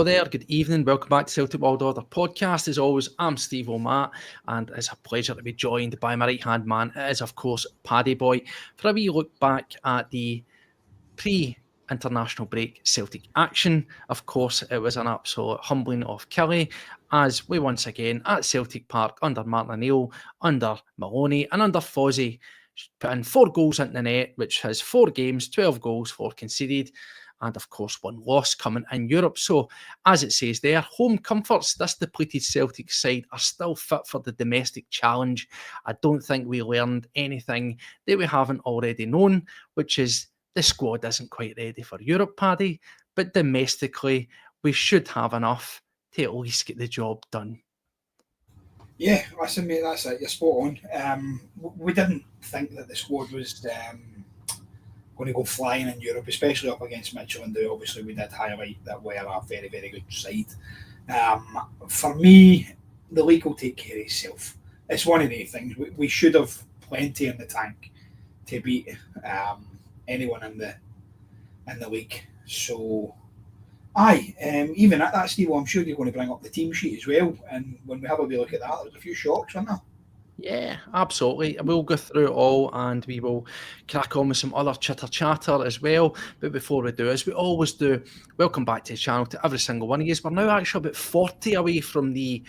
there, good evening, welcome back to Celtic World Order podcast. As always, I'm Steve O'Matt, and it's a pleasure to be joined by my right-hand man. It is, of course, Paddy Boy, for a wee look back at the pre-international break Celtic action. Of course, it was an absolute humbling of Killie, as we once again, at Celtic Park, under Martin O'Neill, under Maloney, and under Fozzie, put in 4 goals into the net, which has 4 games, 12 goals, 4 conceded, and of course 1 loss coming in Europe. So, as it says there, home comforts. This depleted Celtic side are still fit for the domestic challenge. I don't think we learned anything that we haven't already known, which is the squad isn't quite ready for Europe, Paddy, but domestically we should have enough to at least get the job done. Yeah, listen, mate, that's it. You're spot on. We didn't think that the squad was going to go flying in Europe, especially up against Midtjylland, who obviously we did highlight that we are a very, very good side. For me, the league will take care of itself. It's one of the things. We should have plenty in the tank to beat anyone in the league. So, even at that, Steve, I'm sure you're going to bring up the team sheet as well. And when we have a wee look at that, there's a few shocks, aren't there? Yeah, absolutely. We'll go through it all and we will crack on with some other chitter-chatter as well. But before we do, as we always do, welcome back to the channel to every single one of you. We're now actually about 40 away from the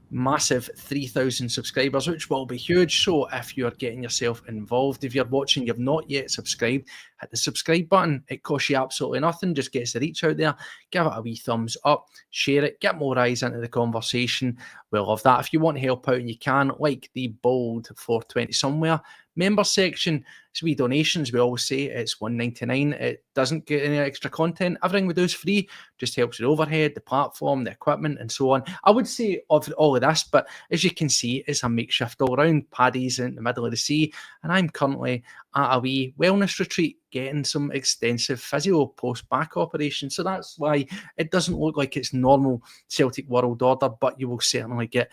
massive 3,000 subscribers, which will be huge. So if you're getting yourself involved, if you're watching, you've not yet subscribed, hit the subscribe button. It costs you absolutely nothing, just gets the reach out there. Give it a wee thumbs up, share it, get more eyes into the conversation. We'll love that. If you want to help out and you can, like the bold 420 somewhere member section, it's wee donations. We always say it's $1.99. It doesn't get any extra content. Everything we do is free, just helps with overhead, the platform, the equipment, and so on. I would say of all of this, but as you can see, it's a makeshift all round. Paddy's in the middle of the sea, and I'm currently at a wee wellness retreat getting some extensive physio post-back operation. So that's why it doesn't look like it's normal Celtic World Order, but you will certainly get,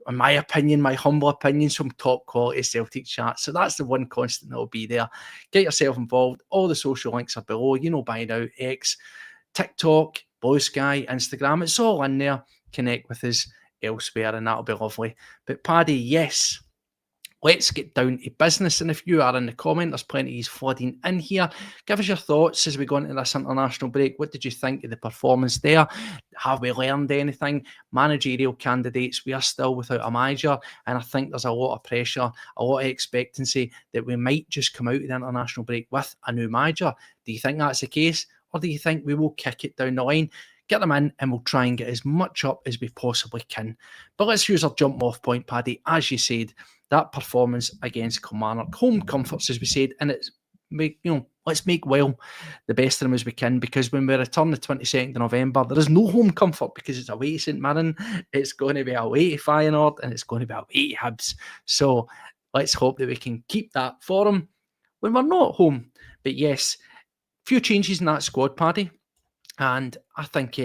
in my opinion, my humble opinion, some top quality Celtic chat. So that's the one constant that will be there. Get yourself involved. All the social links are below. You know by now, X, TikTok, Blue Sky, Instagram. It's all in there. Connect with us elsewhere and that'll be lovely. But Paddy, yes, let's get down to business. And if you are in the comment, there's plenty of flooding in here. Give us your thoughts as we go into this international break. What did you think of the performance there? Have we learned anything? Managerial candidates, we are still without a manager. And I think there's a lot of pressure, a lot of expectancy that we might just come out of the international break with a new manager. Do you think that's the case? Or do you think we will kick it down the line? Get them in and we'll try and get as much up as we possibly can. But let's use our jump off point, Paddy. As you said, that performance against Kilmarnock, home comforts, as we said, and it's, let's make well the best of them as we can, because when we return the 22nd of November, there is no home comfort because it's away to St.Mirren, it's going to be away to Feyenoord, and it's going to be away to Hibs. So let's hope that we can keep that for them when we're not home. But yes, few changes in that squad, Paddy, and I think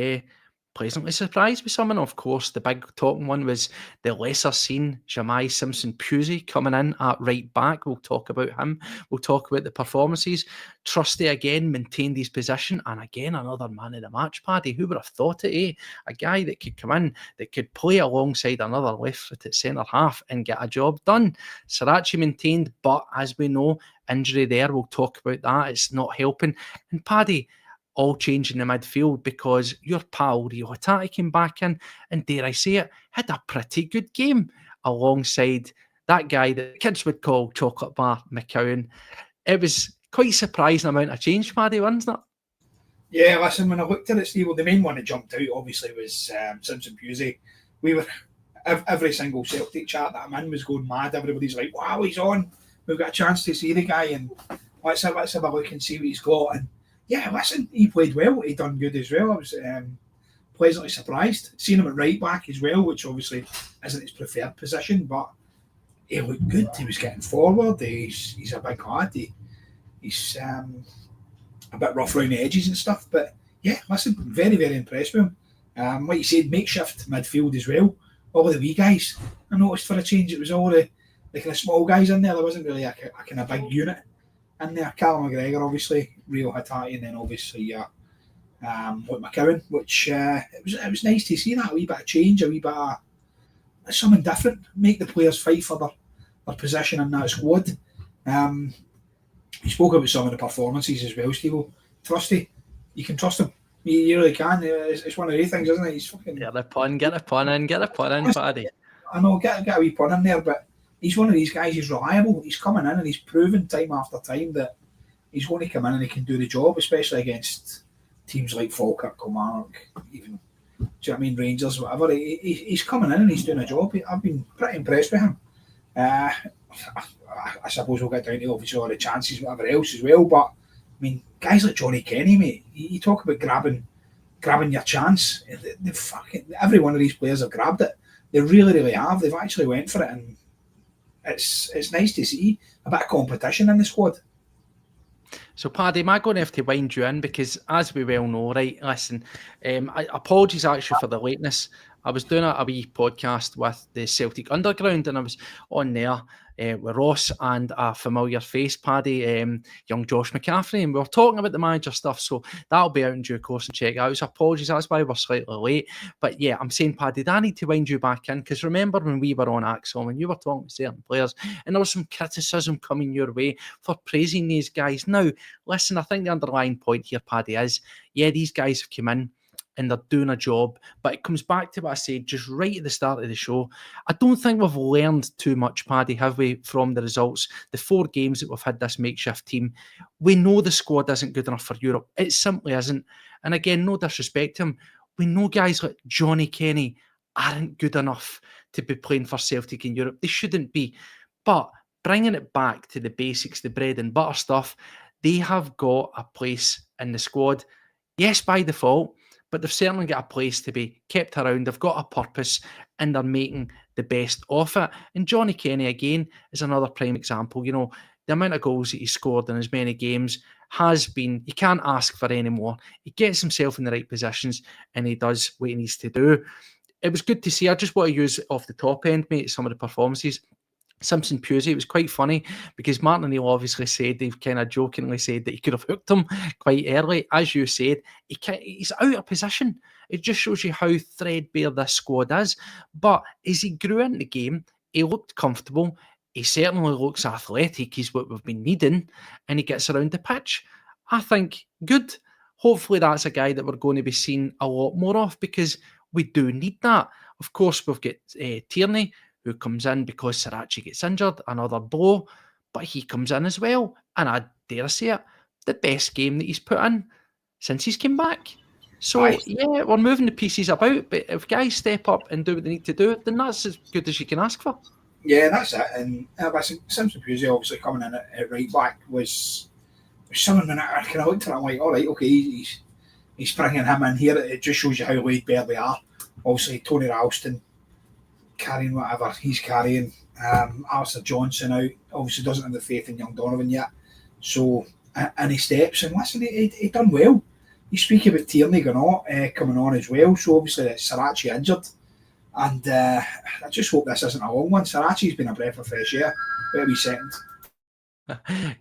pleasantly surprised with someone. Of course, the big talking one was the lesser seen Jamai Simpson-Pusey coming in at right back. We'll talk about him. We'll talk about the performances. Trusty again maintained his position, and again another man of the match, Paddy. Who would have thought it, eh? A guy that could come in, that could play alongside another left foot at centre half and get a job done. Sirachi maintained, but as we know, injury there. We'll talk about that. It's not helping. And Paddy, all change in the midfield because your pal Rio Hatate came back in and, dare I say it, had a pretty good game alongside that guy that kids would call Chocolate Bar McCowan. It was quite a surprising amount of change, Paddy, wasn't it? Yeah, listen, when I looked at it, Steve, the main one that jumped out obviously was Simpson-Pusey. We were, every single Celtic chat that I'm in was going mad. Everybody's like, wow, he's on. We've got a chance to see the guy and let's have a look and see what he's got. And yeah, listen, he played well. He done good as well. I was pleasantly surprised. Seen him at right back as well, which obviously isn't his preferred position, but he looked good. He was getting forward. He's a big lad. He's a bit rough around the edges and stuff. But yeah, listen, very, very impressed with him. Like you said, makeshift midfield as well. All the wee guys. I noticed for a change, it was all the kind of small guys in there. There wasn't really a kind of big unit in there. Callum McGregor, obviously, Rio Hatate, and then obviously with McCowan, which it was nice to see that a wee bit of change, a wee bit of something different, make the players fight for their position in that squad. You spoke about some of the performances as well, Steve. Trusty, you can trust him. You really can. It's one of these things, isn't it? He's fucking get a pun in, Paddy. I know, get a wee pun in there, but he's one of these guys. He's reliable. He's coming in and he's proven time after time that he's going to come in and he can do the job, especially against teams like Falkirk, Kilmarnock, even. Do you know what I mean? Rangers, whatever. He's coming in and he's doing a job. I've been pretty impressed with him. I suppose we'll get down to obviously all the chances, whatever else as well. But I mean, guys like Johnny Kenny, mate. You talk about grabbing your chance. Every one of these players have grabbed it. They really, really have. They've actually went for it, and it's nice to see a bit of competition in the squad. So, Paddy, am I going to have to wind you in? Because, as we well know, right, listen, apologies actually for the lateness. I was doing a wee podcast with the Celtic Underground, and I was on there with Ross and a familiar face, Paddy, young Josh McCaffrey, and we were talking about the manager stuff, so that'll be out in due course and check it out. So apologies, that's why we're slightly late. But yeah, I'm saying, Paddy, I need to wind you back in, because remember when we were on Axel and you were talking to certain players, and there was some criticism coming your way for praising these guys. Now, listen, I think the underlying point here, Paddy, is, yeah, these guys have come in and they're doing a job, but it comes back to what I said just right at the start of the show. I don't think we've learned too much, Paddy, have we, from the results? The 4 games that we've had this makeshift team, we know the squad isn't good enough for Europe. It simply isn't. And again, no disrespect to him, we know guys like Johnny Kenny aren't good enough to be playing for Celtic in Europe. They shouldn't be. But bringing it back to the basics, the bread and butter stuff, they have got a place in the squad. Yes, by default, but they've certainly got a place to be kept around. They've got a purpose and they're making the best of it. And Johnny Kenny, again, is another prime example. You know, the amount of goals that he scored in as many games has been, you can't ask for any more. He gets himself in the right positions and he does what he needs to do. It was good to see. I just want to use off the top end, mate, some of the performances. Simpson Pusey, it was quite funny because Martin O'Neill obviously said, they've kind of jokingly said that he could have hooked him quite early. As you said, he's out of position. It just shows you how threadbare this squad is. But as he grew into the game, he looked comfortable. He certainly looks athletic. He's what we've been needing. And he gets around the pitch. I think good. Hopefully that's a guy that we're going to be seeing a lot more of because we do need that. Of course, we've got Tierney, who comes in because Sarachi gets injured, another blow, but he comes in as well. And I dare say it, the best game that he's put in since he's come back. So, yeah, we're moving the pieces about, but if guys step up and do what they need to do, then that's as good as you can ask for. Yeah, that's it. And Simpson Pusey obviously coming in at right back was someone when I kind of looked at it, I'm like, all right, okay, he's bringing him in here. It just shows you how laid bare they are. Obviously, Tony Ralston carrying whatever he's carrying. Alistair Johnson out, obviously doesn't have the faith in young Donovan yet. So, and he steps, and listen, he done well. You speak about Tierney coming on as well, so obviously it's Sarachi injured. And I just hope this isn't a long one. Sarachi's been a breath of fresh air. Better be second.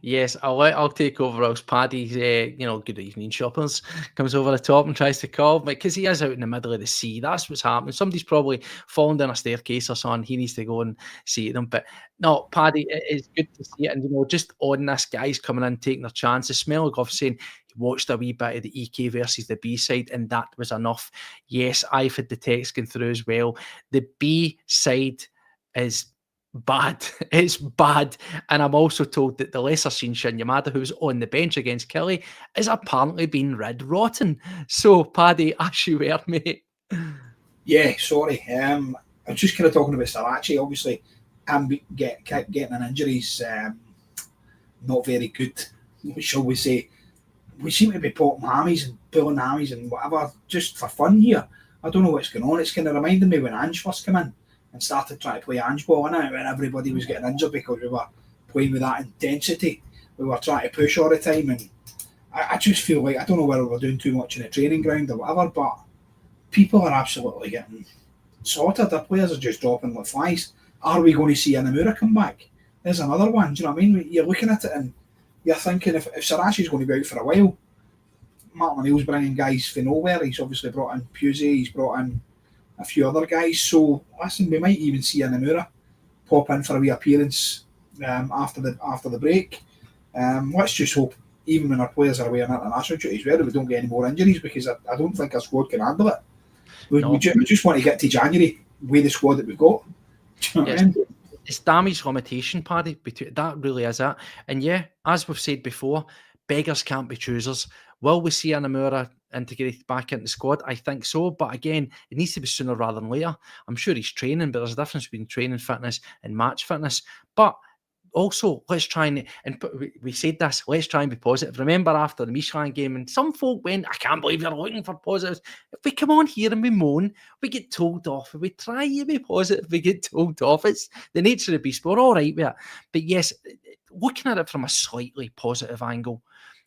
Yes, I'll take over else Paddy's, good evening shoppers, comes over the top and tries to call me because he is out in the middle of the sea. That's what's happening. Somebody's probably fallen down a staircase or something. He needs to go and see them. But no, Paddy, it's good to see it. And, just on this, guys coming in, taking their chances. Smelgoff saying he watched a wee bit of the EK versus the B side and that was enough. Yes, I've had the text going through as well. The B side is bad. It's bad. And I'm also told that the lesser seen Shin Yamada, who's on the bench against Kelly, is apparently being red rotten. So, Paddy, as you were, mate. Yeah, sorry. I'm just kind of talking about Sarachi. Obviously, getting an injury is not very good, shall we say. We seem to be popping hammies and pulling hammies and whatever, just for fun here. I don't know what's going on. It's kind of reminding me when Ange first came in and started trying to play Ange ball, innit? When everybody was getting injured because we were playing with that intensity. We were trying to push all the time, and I just feel like, I don't know whether we're doing too much in the training ground or whatever, but people are absolutely getting sorted. The players are just dropping like flies. Are we going to see Inamura come back? There's another one, do you know what I mean? You're looking at it and you're thinking if Sarachi's going to be out for a while, Martin O'Neill's bringing guys from nowhere. He's obviously brought in Pusey, he's brought in a few other guys. So listen, we might even see Anamura pop in for a wee appearance after the break. Let's just hope, even when our players are away on international duties, we don't get any more injuries, because I don't think our squad can handle it. We just want to get to January with the squad that we've got. Do you know what I mean? It's damage limitation, Paddy. That really is it. And yeah, as we've said before, beggars can't be choosers. Will we see Anamura integrated back into the squad? I think so. But again, it needs to be sooner rather than later. I'm sure he's training, but there's a difference between training fitness and match fitness. But also, let's try and we said this, let's try and be positive. Remember after the Michelin game, and some folk went, I can't believe you're looking for positives. If we come on here and we moan, we get told off. If we try to be positive, we get told off. It's the nature of the beast. We're all right with it. But yes, looking at it from a slightly positive angle,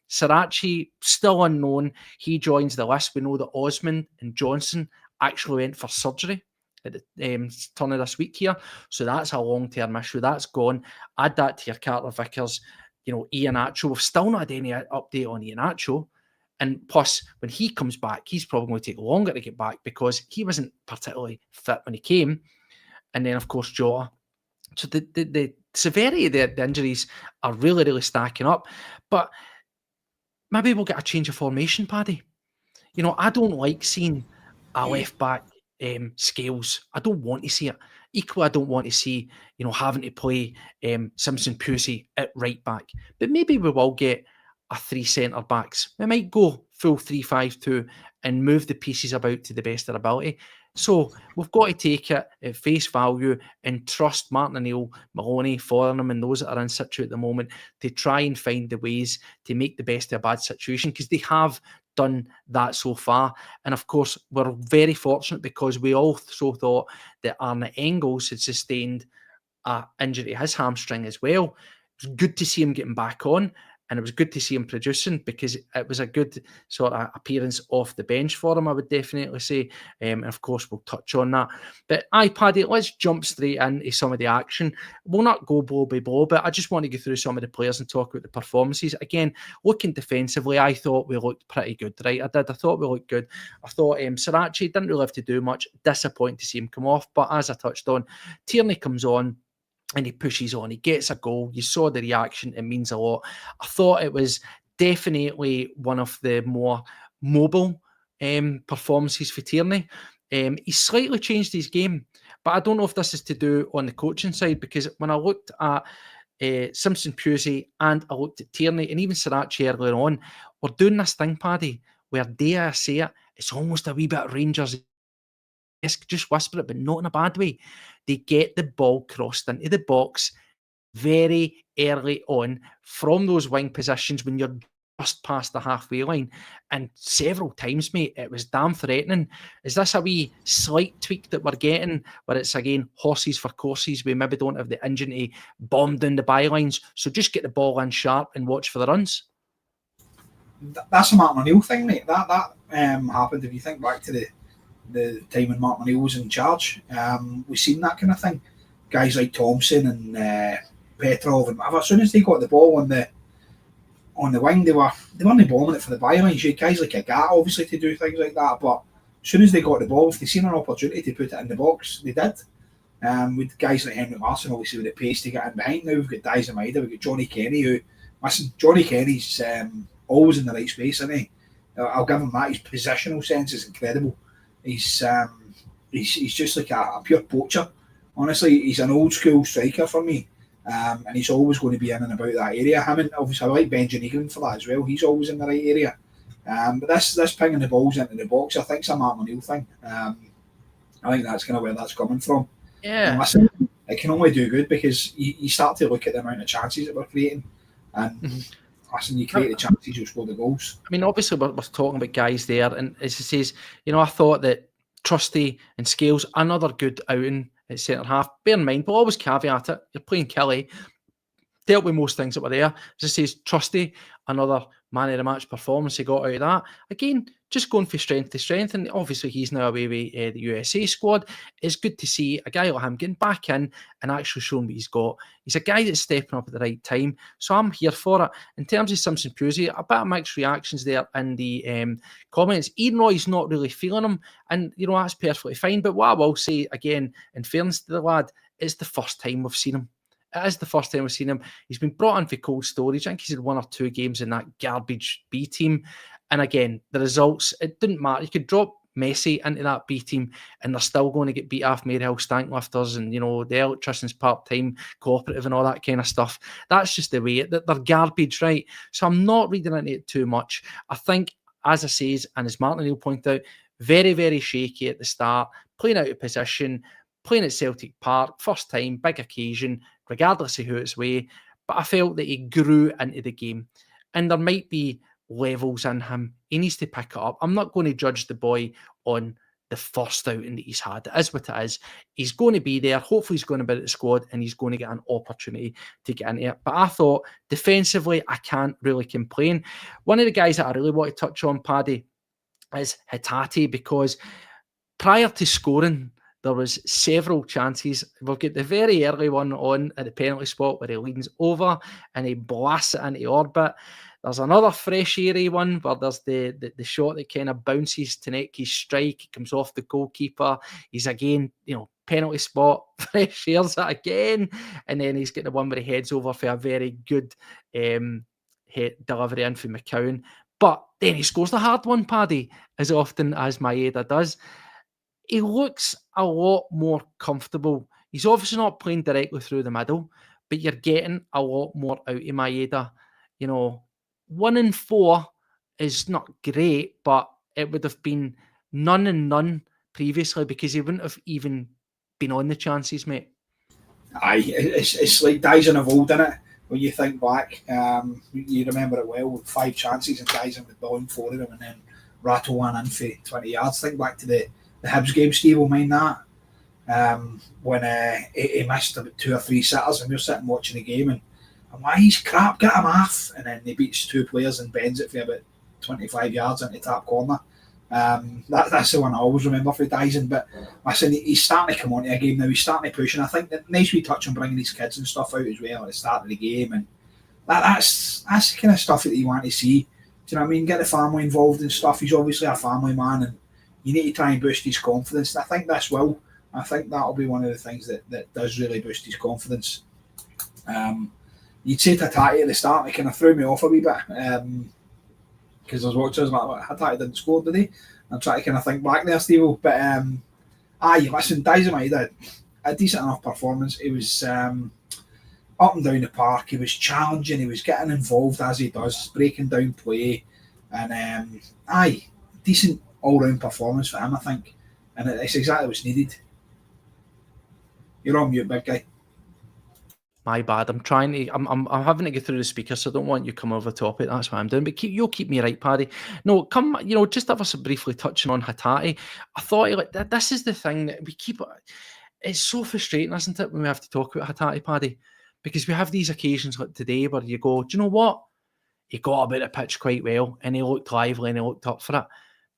Sirachi, still unknown. He joins the list. We know that Osman and Johnson actually went for surgery at the turn of this week here. So that's a long-term issue. That's gone. Add that to your Carter Vickers, Iheanacho. We've still not had any update on Iheanacho. And plus, when he comes back, he's probably going to take longer to get back because he wasn't particularly fit when he came. And then, of course, Jota. So the severity of the injuries are really, really stacking up. But maybe we'll get a change of formation, Paddy. I don't like seeing a left-back Scales. I don't want to see it. Equally, I don't want to see, having to play Simpson Pusey at right back. But maybe we will get a 3 centre backs. We might go full 3-5-2 and move the pieces about to the best of their ability. So we've got to take it at face value and trust Martin O'Neill, Maloney, Foreign, and those that are in situ at the moment to try and find the ways to make the best of a bad situation, because they have done that so far. And of course, we're very fortunate because we also thought that Arne Engels had sustained an injury to his hamstring as well. It was good to see him getting back on, and it was good to see him producing, because it was a good sort of appearance off the bench for him, I would definitely say. And of course, we'll touch on that. But Paddy, let's jump straight into some of the action. We'll not go blow by blow, but I just want to go through some of the players and talk about the performances. Again, looking defensively, I thought we looked pretty good, right? I thought we looked good. I thought Sirachi didn't really have to do much. Disappointing to see him come off. But as I touched on, Tierney comes on and he pushes on. He gets a goal. You saw the reaction. It means a lot. I thought it was definitely one of the more mobile performances for Tierney. He slightly changed his game, but I don't know if this is to do on the coaching side, because when I looked at Simpson Pusey and I looked at Tierney and even Sirachi earlier on, we're doing this thing, Paddy, where dare I say it, it's almost a wee bit Rangers. Just whisper it, but not in a bad way. They get the ball crossed into the box very early on from those wing positions when you're just past the halfway line. And several times, mate, it was damn threatening. Is this a wee slight tweak that we're getting, where it's, again, horses for courses? We maybe don't have the engine to bomb down the bylines, so just get the ball in sharp and watch for the runs? That's a Martin O'Neill thing, mate. That happened, if you think back to the time when Martin O'Neill was in charge. We've seen that kind of thing. Guys like Thompson and Petrov, and as soon as they got the ball on the wing, they weren't bombing it for the bylines. You had guys like Agat, obviously, to do things like that, but as soon as they got the ball, if they seen an opportunity to put it in the box, they did. With guys like Henrik Larsson, obviously, with the pace to get in behind. Now we've got Diaz Maida, we've got Johnny Kenny, Johnny Kenny's always in the right space, isn't he? I'll give him that. His positional sense is incredible. He's just like a pure poacher. Honestly, he's an old school striker for me, and he's always going to be in and about that area. Obviously, I like Benjamin Egan for that as well. He's always in the right area. But this pinging the balls into the box, I think, is a Martin O'Neill thing. I think that's kind of where that's coming from. Yeah. And listen, it can only do good, because you start to look at the amount of chances that we're creating, and listen, you create the chances, you score the goals. I mean, obviously, we're talking about guys there, and as it says, I thought that Trusty and Scales, another good outing at centre half. Bear in mind, we'll always caveat it. You're playing Kelly, dealt with most things that were there. As it says, Trusty, another man of the match performance he got out of that. Again, just going from strength to strength, and obviously he's now away with the USA squad. It's good to see a guy like him getting back in and actually showing what he's got. He's a guy that's stepping up at the right time, so I'm here for it. In terms of Simpson Pusey, a bit of mixed reactions there in the comments. Ian Roy's not really feeling him, and that's perfectly fine. But what I will say again, in fairness to the lad, it's the first time we've seen him. It is the first time we've seen him. He's been brought in for cold storage. I think he's had 1 or 2 games in that garbage B team. And again, the results, it didn't matter. You could drop Messi into that B team and they're still going to get beat off Maryhill Stanklifters and, the Electricians Part-Time Cooperative and all that kind of stuff. That's just the way. They're garbage, right? So I'm not reading into it too much. I think, as I say, and as Martin O'Neill pointed out, very, very shaky at the start, playing out of position, playing at Celtic Park, first time, big occasion, regardless of who it's with. But I felt that he grew into the game. And there might be levels in him. He needs to pick it up. I'm not going to judge the boy on the first outing that he's had. It is what it is. He's going to be there. Hopefully he's going to be at the squad and he's going to get an opportunity to get into it. But I thought defensively, I can't really complain. One of the guys that I really want to touch on, Paddy, is Hatate, because prior to scoring, there was several chances. We'll get the very early one on at the penalty spot where he leans over and he blasts it into orbit. There's another fresh airy one where there's the shot that kind of bounces to Neki's strike. It comes off the goalkeeper. He's again, penalty spot, fresh airs it again. And then he's got the one where he heads over for a very good delivery in for McCowan. But then he scores the hard one, Paddy, as often as Maeda does. He looks a lot more comfortable. He's obviously not playing directly through the middle, but you're getting a lot more out of Maeda. 1 in 4 is not great, but it would have been none and none previously because he wouldn't have even been on the chances, mate. Aye, it's like Dyson of old, innit? When you think back, you remember it well, with 5 chances and Dyson would ball in 4 of them and then rattle one in for 20 yards. Think back to the Hibs game, Steve will mind that. When he missed about 2 or 3 sitters and we were sitting watching the game and I'm like, he's crap, get him off. And then he beats 2 players and bends it for about 25 yards into top corner. That's the one I always remember for Dyson. But listen, he's starting to come on to a game now. He's starting to push, and I think that nice we touch on bringing these kids and stuff out as well at the start of the game, and that's the kind of stuff that you want to see. Do you know what I mean? Get the family involved and stuff. He's obviously a family man, and you need to try and boost his confidence. And I think this will. I think that'll be one of the things that does really boost his confidence. You'd say Hatate at the start, it kind of threw me off a wee bit. Because I was watching, I was like, Hatate didn't score, did he? I'm trying to kind of think back there, Steve. But, listen, Dyson did a decent enough performance. He was up and down the park. He was challenging. He was getting involved as he does, breaking down play. And, decent all-round performance for him, I think. And it's exactly what's needed. You're on mute, big guy. My bad. I'm trying to. I'm having to get through the speaker, so I don't want you to come over the top of it. That's what I'm doing. But you'll keep me right, Paddy. No, come. Just have us briefly touching on Hatate. I thought this is the thing that we keep. It's so frustrating, isn't it, when we have to talk about Hatate, Paddy? Because we have these occasions like today where you go, do you know what? He got about the pitch quite well, and he looked lively and he looked up for it.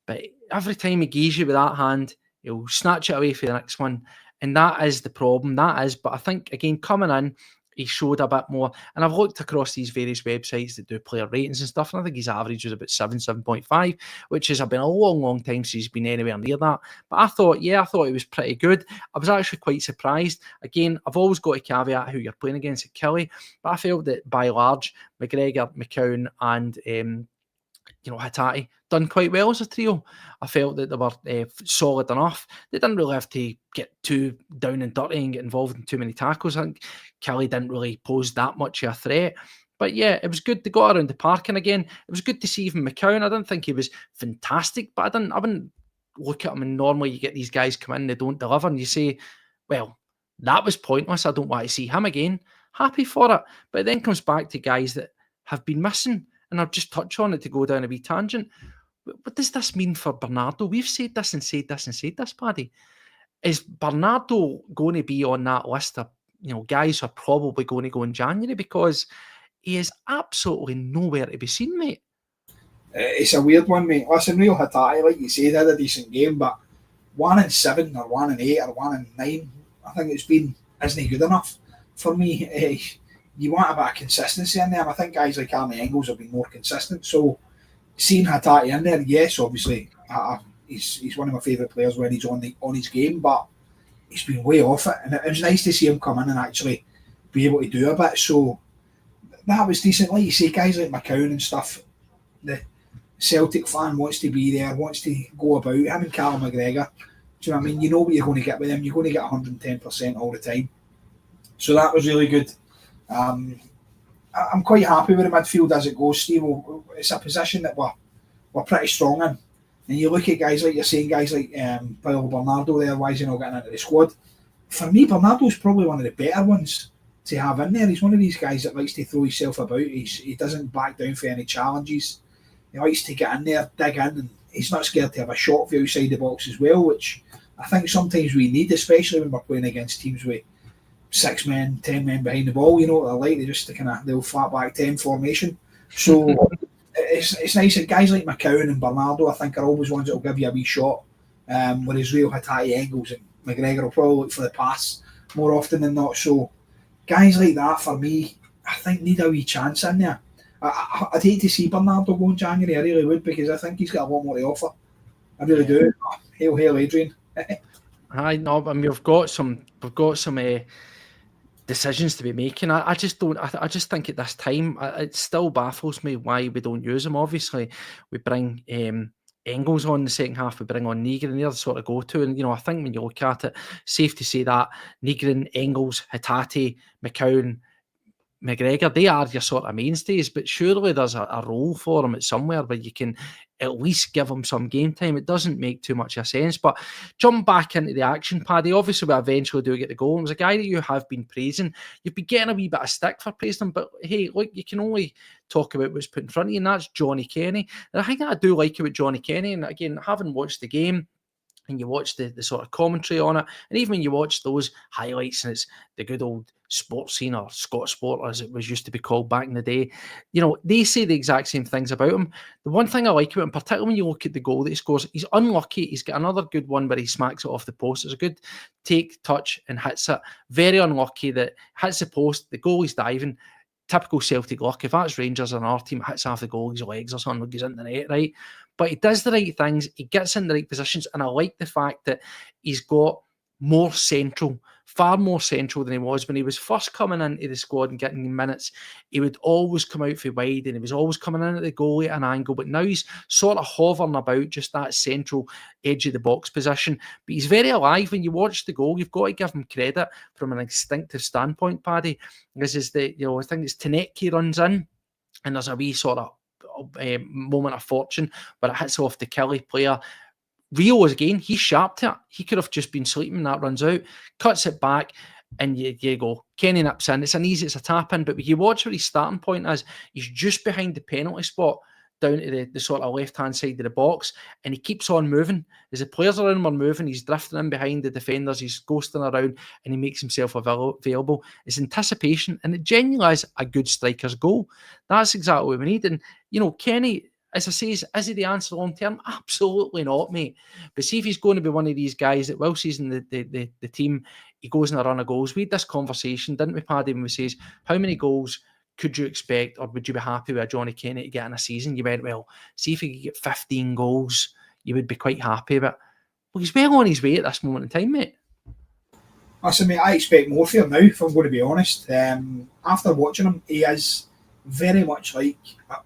But every time he gives you with that hand, he'll snatch it away for the next one. And that is the problem. That is. But I think, again, coming in, he showed a bit more. And I've looked across these various websites that do player ratings and stuff, and I think his average was about 7.5, which has been a long, long time since he's been anywhere near that. But I thought he was pretty good. I was actually quite surprised. Again, I've always got to caveat who you're playing against at Killie, but I felt that by large, McGregor, McCowan, and Hatate done quite well as a trio. I felt that they were solid enough. They didn't really have to get too down and dirty and get involved in too many tackles. I think Kelly didn't really pose that much of a threat. But yeah, it was good to go around the park. And again, it was good to see even McCowan. I didn't think he was fantastic, but I wouldn't look at him and normally you get these guys come in, they don't deliver, and you say, well, that was pointless. I don't want to see him again. Happy for it. But it then comes back to guys that have been missing. And I'll just touch on it to go down a wee tangent. What does this mean for Bernardo? We've said this and said this and said this, Paddy. Is Bernardo going to be on that list of guys who are probably going to go in January? Because he is absolutely nowhere to be seen, mate. It's a weird one, mate. Listen, Real Hatate, like you said, had a decent game, but 1-7 or 1-8 or 1-9, I think it's been isn't good enough for me. You want a bit of consistency in there, and I think guys like Army Engels have been more consistent. So seeing Hatate in there, yes, obviously, he's one of my favourite players when he's on his game, but he's been way off it, and it was nice to see him come in and actually be able to do a bit. So that was decent. Like you say, guys like McCown and stuff, the Celtic fan wants to be there, wants to go about. Him and Callum McGregor, do you know what I mean? You know what you're going to get with them. You're going to get 110% all the time. So that was really good. I'm quite happy with the midfield as it goes, Steve. It's a position that we're pretty strong in. And you look at guys like you're saying, guys like Paolo Bernardo there, why is he not getting into the squad? For me, Bernardo's probably one of the better ones to have in there. He's one of these guys that likes to throw himself about. He doesn't back down for any challenges. He likes to get in there, dig in, and he's not scared to have a shot for outside the box as well, which I think sometimes we need, especially when we're playing against teams with 6 men, 10 men behind the ball. You know what they're like? They just they'll flat back 10 formation. So it's nice that guys like McCown and Bernardo, I think, are always ones that will give you a wee shot. Whereas Real Hatate, Engels and McGregor will probably look for the pass more often than not. So guys like that, for me, I think need a wee chance in there. I'd hate to see Bernardo go in January, I really would, because I think he's got a lot more to offer. I really do. Hail Adrian. I know, I mean, we've got some decisions to be making. I just don't. I just think at this time, it still baffles me why we don't use them. Obviously, we bring Engels on the second half. We bring on Nygren, and they're the sort of go-to. And I think when you look at it, safe to say that Nygren, Engels, Hatate, McCown, McGregor, they are your sort of mainstays, but surely there's a role for them at somewhere where you can at least give them some game time. It doesn't make too much of sense. But jump back into the action, Paddy. Obviously, we eventually do get the goal. And it was a guy that you have been praising. You've been getting a wee bit of stick for praising him, but hey, look, you can only talk about what's put in front of you, and that's Johnny Kenny. And I think that I do like about Johnny Kenny, and again, having watched the game, and you watch the sort of commentary on it, and even when you watch those highlights, and it's the good old sports scene, or Scott Sport as it was used to be called back in the day, they say the exact same things about him. The one thing I like about him, particularly when you look at the goal that he scores, he's unlucky. He's got another good one where he smacks it off the post. It's a good take, touch, and hits it. Very unlucky that hits the post, the goalie's diving. Typical Celtic luck. If that's Rangers and our team, hits off the goalie's legs or something, goes into the net, right? But he does the right things, he gets in the right positions, and I like the fact that he's got more central, far more central than he was when he was first coming into the squad and getting minutes. He would always come out for wide, and he was always coming in at the goalie at an angle, but now he's sort of hovering about just that central edge of the box position. But he's very alive. When you watch the goal, you've got to give him credit from an instinctive standpoint, Paddy. This is I think it's Tanecki runs in, and there's a wee sort of moment of fortune where it hits off the Kelly player. Rio, again, he sharped it. He could have just been sleeping. That runs out, cuts it back, and you go. Kenny nips in. It's a tap in, but when you watch where his starting point is, he's just behind the penalty spot, down to the sort of left-hand side of the box, and he keeps on moving. As the players around him are moving, he's drifting in behind the defenders, he's ghosting around, and he makes himself available. It's anticipation, and it genuinely is a good striker's goal. That's exactly what we need. And, Kenny, as I say, is he the answer long term? Absolutely not, mate. But see if he's going to be one of these guys that, whilst he's in the team, he goes in a run of goals. We had this conversation, didn't we, Paddy, when we says, how many goals could you expect, or would you be happy with a Johnny Kenny to get in a season? You went, well, see if he could get 15 goals, you would be quite happy with it. Well, he's well on his way at this moment in time, mate. Listen, mate, I expect more for him now, if I'm going to be honest. After watching him, he is very much like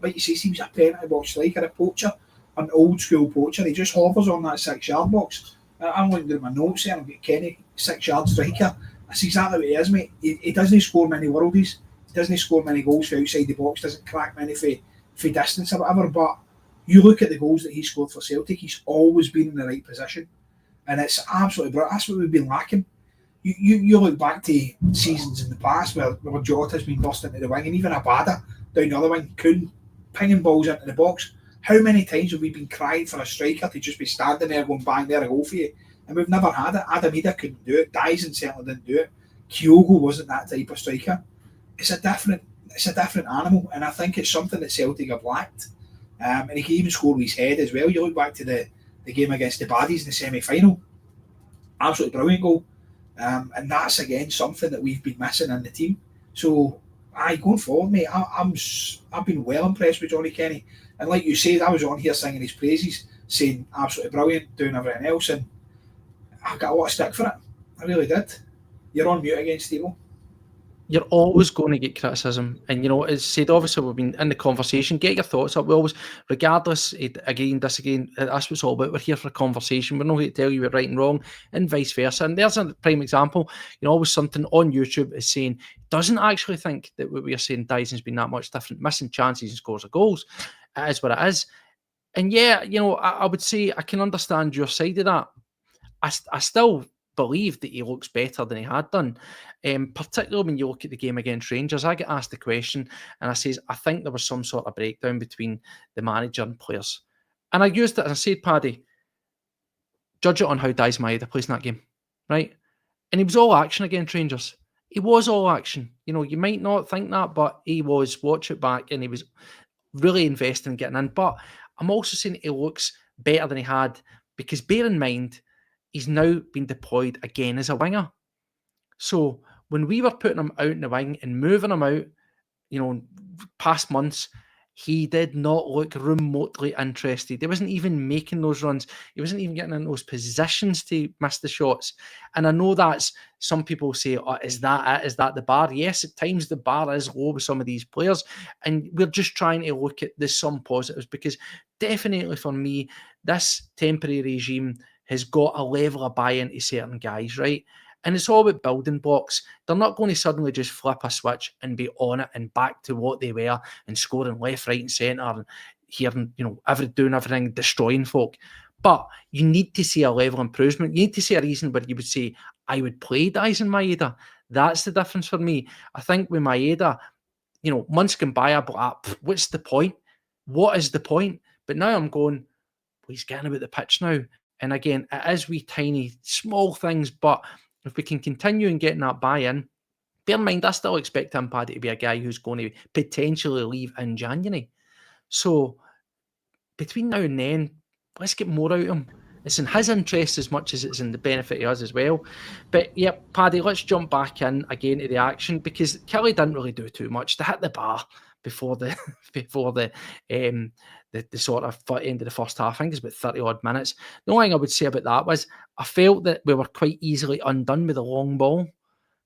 you say, he was a penalty box striker, a poacher, an old school poacher. He just hovers on that 6-yard box. I'm looking at my notes here, I've got Kenny, 6-yard striker. That's exactly what he is, mate. He doesn't score many worldies. Doesn't score many goals for outside the box, doesn't crack many for distance or whatever, but you look at the goals that he scored for Celtic, he's always been in the right position, and it's absolutely brilliant. That's what we've been lacking. You look back to seasons in the past where Jota's been burst into the wing, and even Abada down the other wing, Kuhn pinging balls into the box. How many times have we been crying for a striker to just be standing there going bang there a goal for you? And we've never had it. Adamida couldn't do it, Dyson certainly didn't do it, Kyogo wasn't that type of striker. It's a different animal, and I think it's something that Celtic have lacked. And he can even score with his head as well. You look back to the game against the Baddies in the semi-final. Absolutely brilliant goal. And that's, again, something that we've been missing in the team. So, going forward, mate, I've been well impressed with Johnny Kenny. And like you said, I was on here singing his praises, saying absolutely brilliant, doing everything else, and I got a lot of stick for it. I really did. You're on mute again, Steve. You're always going to get criticism, and as said, obviously we've been in the conversation. Get your thoughts up. We always, regardless, agreeing, disagreeing, that's what it's all about. We're here for a conversation. We're not here to tell you we're right and wrong, and vice versa. And there's a prime example. Always something on YouTube is saying doesn't actually think that what we're saying Dyson's been that much different, missing chances and scores of goals. It is what it is. And yeah, I would say I can understand your side of that. I still believe that he looks better than he had done, particularly when you look at the game against Rangers. I get asked the question and I says, I think there was some sort of breakdown between the manager and players. And I used it and I said, Paddy, judge it on how Daiz Maeda plays in that game, right? And he was all action against Rangers. He was all action. You might not think that, but he was. Watch it back and he was really investing in getting in. But I'm also saying he looks better than he had, because bear in mind, he's now been deployed again as a winger. So when we were putting him out in the wing and moving him out, past months, he did not look remotely interested. He wasn't even making those runs. He wasn't even getting in those positions to miss the shots. And I know that's, some people say, oh, is that it? Is that the bar? Yes, at times the bar is low with some of these players. And we're just trying to look at some positives, because definitely for me, this temporary regime has got a level of buy-in to certain guys, right? And it's all about building blocks. They're not going to suddenly just flip a switch and be on it and back to what they were and scoring left, right and centre and hearing, doing everything, destroying folk. But you need to see a level of improvement. You need to see a reason where you would say, I would play Daizen Maeda. That's the difference for me. I think with Maeda, months can buy a what's the point? What is the point? But now I'm going, well, he's getting about the pitch now. And again, it is wee tiny, small things, but if we can continue in getting that buy-in, bear in mind, I still expect him, Paddy, to be a guy who's going to potentially leave in January. So between now and then, let's get more out of him. It's in his interest as much as it's in the benefit of us as well. But yeah, Paddy, let's jump back in again to the action, because Kelly didn't really do too much to hit the bar before the sort of end of the first half. I think it's about 30 odd minutes. The only thing I would say about that was I felt that we were quite easily undone with the long ball.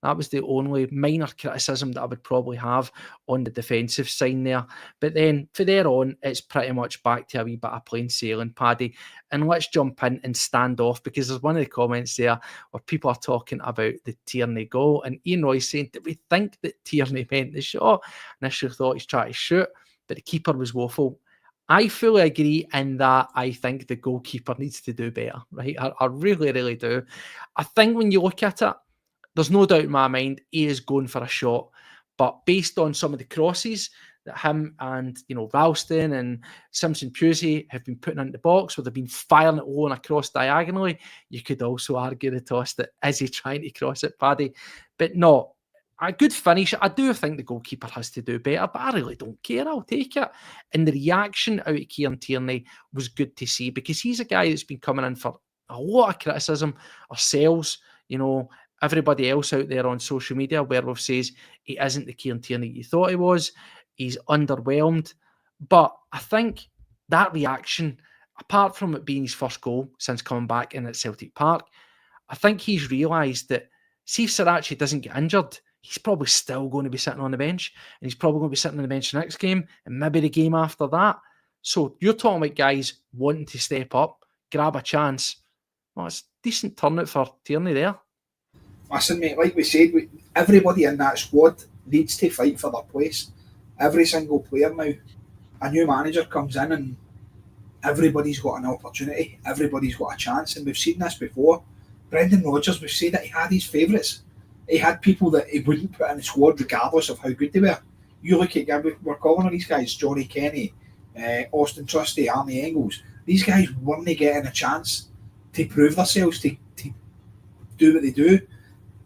That was the only minor criticism that I would probably have on the defensive side there. But then, for there on, it's pretty much back to a wee bit of plain sailing, Paddy. And let's jump in and stand off, because there's one of the comments there where people are talking about the Tierney goal. And Ian Roy's saying, did we think that Tierney meant the shot? Initially thought he's trying to shoot, but the keeper was woeful. I fully agree in that I think the goalkeeper needs to do better, right? I really, really do. I think when you look at it, there's no doubt in my mind he is going for a shot. But based on some of the crosses that him and, Ralston and Simpson Pusey have been putting into the box, where they've been firing it low and across diagonally, you could also argue the toss that, is he trying to cross it, Paddy? But no, a good finish. I do think the goalkeeper has to do better, but I really don't care. I'll take it. And the reaction out of Kieran Tierney was good to see, because he's a guy that's been coming in for a lot of criticism. Ourselves, everybody else out there on social media, Werewolf says he isn't the Kieran Tierney you thought he was. He's underwhelmed. But I think that reaction, apart from it being his first goal since coming back in at Celtic Park, I think he's realised that, see if Sirachi doesn't get injured, he's probably still going to be sitting on the bench, and he's probably going to be sitting on the bench the next game, and maybe the game after that. So you're talking about guys wanting to step up, grab a chance. Well, it's a decent turnout for Tierney there. Listen, mate, like we said, everybody in that squad needs to fight for their place. Every single player now. A new manager comes in and everybody's got an opportunity. Everybody's got a chance. And we've seen this before. Brendan Rodgers, we've said that he had his favourites. He had people that he wouldn't put in the squad regardless of how good they were. You look at, we're calling on these guys, Johnny Kenny, Austin Trusty, Arnie Engels. These guys weren't getting a chance to prove themselves, to do what they do.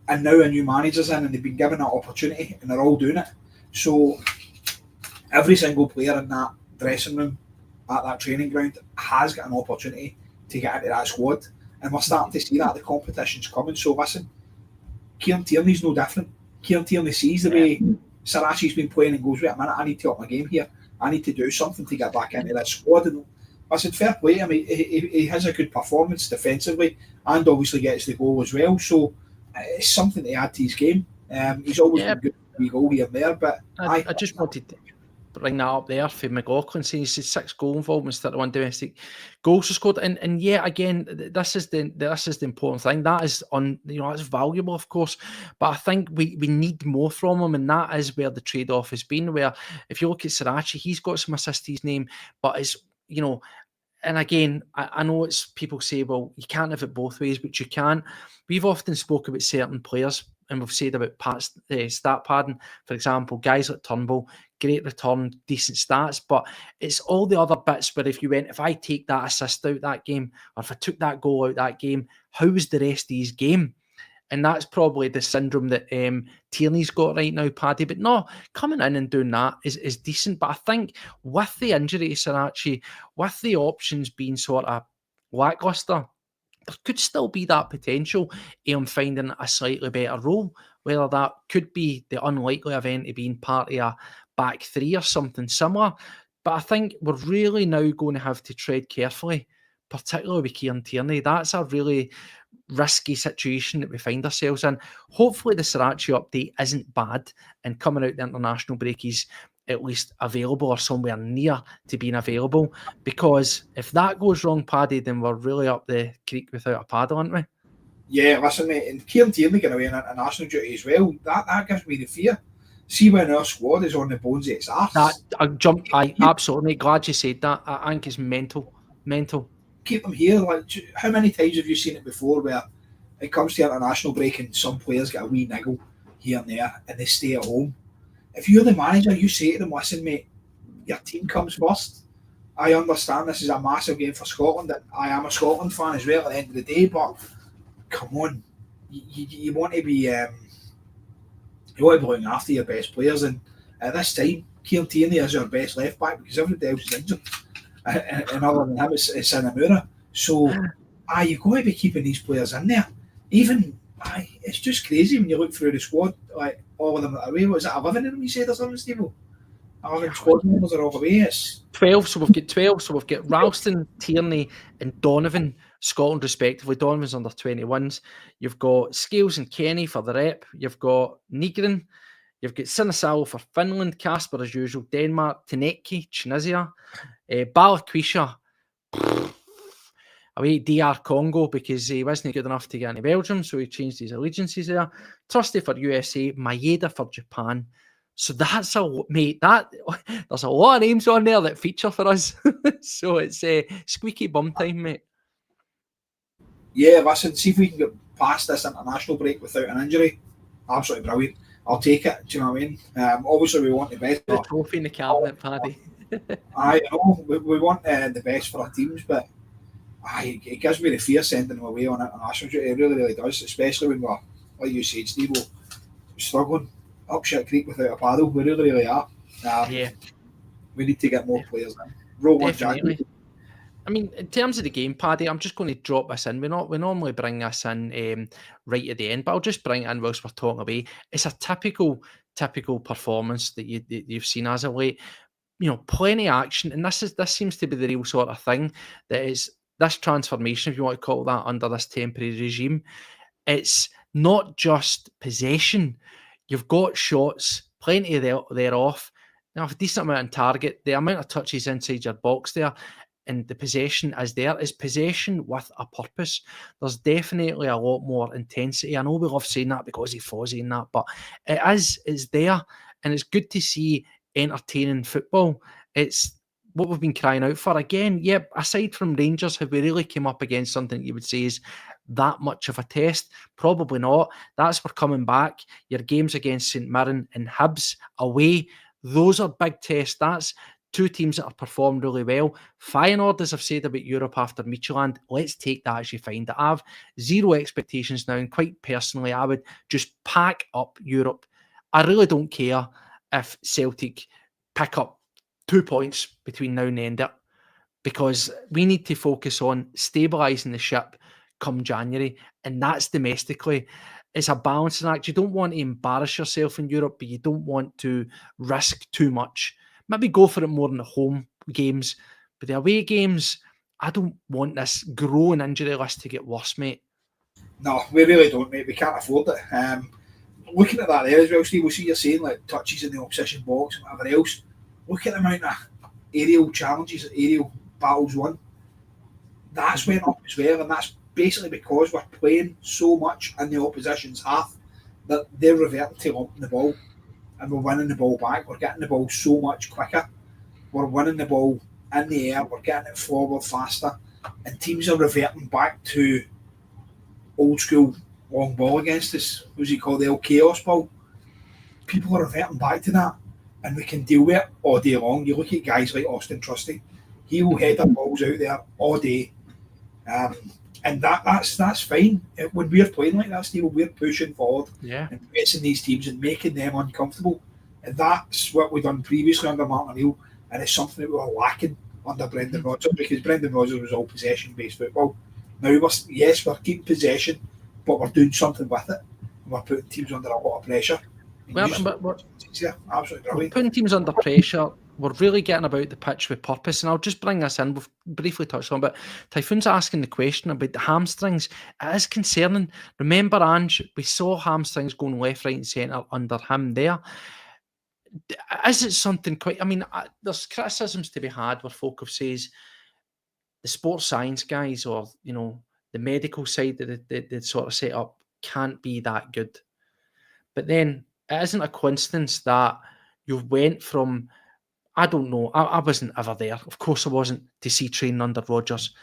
And now a new manager's in and they've been given that opportunity and they're all doing it. So every single player in that dressing room at that training ground has got an opportunity to get into that squad. And we're starting to see that the competition's coming. So listen, Kieran Tierney's no different. Kieran Tierney sees the way Sarachi's been playing and goes, wait a minute, I need to up my game here. I need to do something to get back into that squad. And I said, fair play to him. He has a good performance defensively and obviously gets the goal as well. So it's something to add to his game. He's always been good for a goal here and there. But I just wanted to bring that up there for McLaughlin, saying he's 6 goal involvements, 31 domestic goals scored, and yeah, again, this is the important thing. That is that's valuable, of course, but I think we need more from him, and that is where the trade off has been. Where if you look at Sarachi, he's got some assists to his name, but it's and again, I know it's people say, well, you can't have it both ways, but you can. We've often spoke about certain players, and we've said about Pat's stat padding, for example, guys like Turnbull, great return, decent stats, but it's all the other bits where if I take that assist out that game, or if I took that goal out that game, how was the rest of his game? And that's probably the syndrome that Tierney's got right now, Paddy. But no, coming in and doing that is decent. But I think with the injury to Sarachi, with the options being sort of lacklustre, there could still be that potential of finding a slightly better role, whether that could be the unlikely event of being part of a back three or something similar. But I think we're really now going to have to tread carefully, particularly with Kieran Tierney. That's a really risky situation that we find ourselves in. Hopefully the Sarachi update isn't bad, and coming out the international break he's at least available or somewhere near to being available, because if that goes wrong, Paddy, then we're really up the creek without a paddle, aren't we? Yeah, listen, mate, and Kieran Tierney getting away in international duty as well, that gives me the fear. See when our squad is on the bones of its arse. I absolutely, glad you said that. I think it's mental. Keep them here. Like, how many times have you seen it before where it comes to international break and some players get a wee niggle here and there and they stay at home? If you're the manager, you say to them, listen, mate, your team comes first. I understand this is a massive game for Scotland. I am a Scotland fan as well at the end of the day, but come on, you want to be looking after your best players, and at this time, Kieran Tierney is our best left back because everybody else is injured, and other than him, it's St.Mirren. So, you've got to be keeping these players in there. Even, it's just crazy when you look through the squad, like all of them are away. What is it, 11 of them you said or something, Steve? 11 squad members are all away. It's 12, so we've got 12. So we've got Ralston, Tierney, and Donovan, Scotland respectively. Donovan's under 21s. You've got Scales and Kenny for the rep. You've got Nygren. You've got Sinisalo for Finland. Casper as usual. Denmark. Tenecki, Tunisia. Balakwisha away DR Congo because he wasn't good enough to get into Belgium, so he changed his allegiances there. Trusty for USA. Maeda for Japan. So that's there's a lot of names on there that feature for us. So it's squeaky bum time, mate. Yeah, listen, see if we can get past this international break without an injury. Absolutely brilliant. I'll take it. Do you know what I mean? Obviously, we want the best. The trophy in the cabinet, Paddy. I know we want the best for our teams, but it gives me the fear sending them away on international duty. It really, really does, especially when we're, like you said, Steve, struggling up shit creek without a paddle. We really, really are. Yeah. We need to get more players in. Roll on, Jack. I mean, in terms of the game, Paddy, I'm just going to drop this in. We normally bring this in right at the end, but I'll just bring it in whilst we're talking away. It's a typical performance that you've seen as of late. Plenty of action, and this seems to be the real sort of thing that is this transformation, if you want to call that, under this temporary regime. It's not just possession. You've got shots, plenty of thereof. Now, a decent amount on target. The amount of touches inside your box there, and the possession is there. Is possession with a purpose. There's definitely a lot more intensity. I know we love saying that because he's Fozzie and that, but it's there, and it's good to see entertaining football. It's what we've been crying out for. Again, yep, aside from Rangers, have we really came up against something you would say is that much of a test? Probably not. That's for coming back. Your games against St.Mirren and Hibs away, those are big tests. That's two teams that have performed really well. Feyenoord, as I've said about Europe after Midtjylland, let's take that as you find it. I have zero expectations now, and quite personally, I would just pack up Europe. I really don't care if Celtic pick up 2 points between now and the end of it. because we need to focus on stabilising the ship come January, and that's domestically. It's a balancing act. You don't want to embarrass yourself in Europe, but you don't want to risk too much. Maybe go for it more in the home games, but the away games, I don't want this growing injury list to get worse, mate. No, we really don't, mate. We can't afford it. Looking at that there as well, Steve, we'll see you're saying like touches in the opposition box and whatever else. Look at the amount of aerial challenges, aerial battles won. That's went up as well, and that's basically because we're playing so much in the opposition's half that they're reverting to lumping the ball, and we're winning the ball back. We're getting the ball so much quicker. We're winning the ball in the air. We're getting it forward faster, and teams are reverting back to old school long ball against us. What's it called? The old chaos ball. People are reverting back to that, and we can deal with it all day long. You look at guys like Austin Trusty; he will head the balls out there all day. And that's fine. When we're playing like that, Steve, we're pushing forward and pressing these teams and making them uncomfortable. And that's what we've done previously under Martin O'Neill, and it's something that we were lacking under Brendan Rodgers, because Brendan Rodgers was all possession-based football. Now, we're keeping possession, but we're doing something with it. And we're putting teams under a lot of pressure. Absolutely brilliant. Putting teams under pressure, we're really getting about the pitch with purpose. And I'll just bring this in. We've briefly touched on it, but Typhoon's asking the question about the hamstrings. It is concerning. Remember, Ange, we saw hamstrings going left, right and centre under him there. Is it something quite... I mean, there's criticisms to be had where folk have says the sports science guys or, you know, the medical side that they sort of set up can't be that good. But then it isn't a coincidence that you went from... I don't know. I wasn't ever there. Of course I wasn't to see training under Rodgers.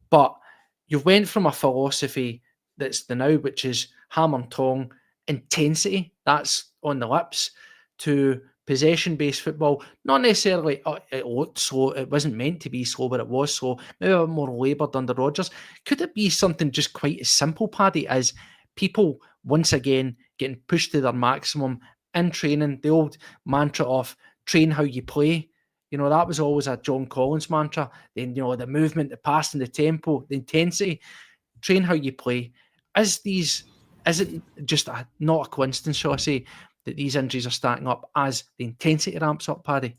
But you went from a philosophy that's the now, which is hammer and tong, intensity, that's on the lips, to possession-based football. Not necessarily, it looked slow. It wasn't meant to be slow, but it was slow. Maybe a bit more laboured under Rodgers. Could it be something just quite as simple, Paddy, as people, once again, getting pushed to their maximum in training? The old mantra of train how you play. You know, that was always a John Collins mantra. Then, you know, the movement, the passing, the tempo, the intensity. Train how you play. Is it just not a coincidence, shall I say, that these injuries are starting up as the intensity ramps up, Paddy?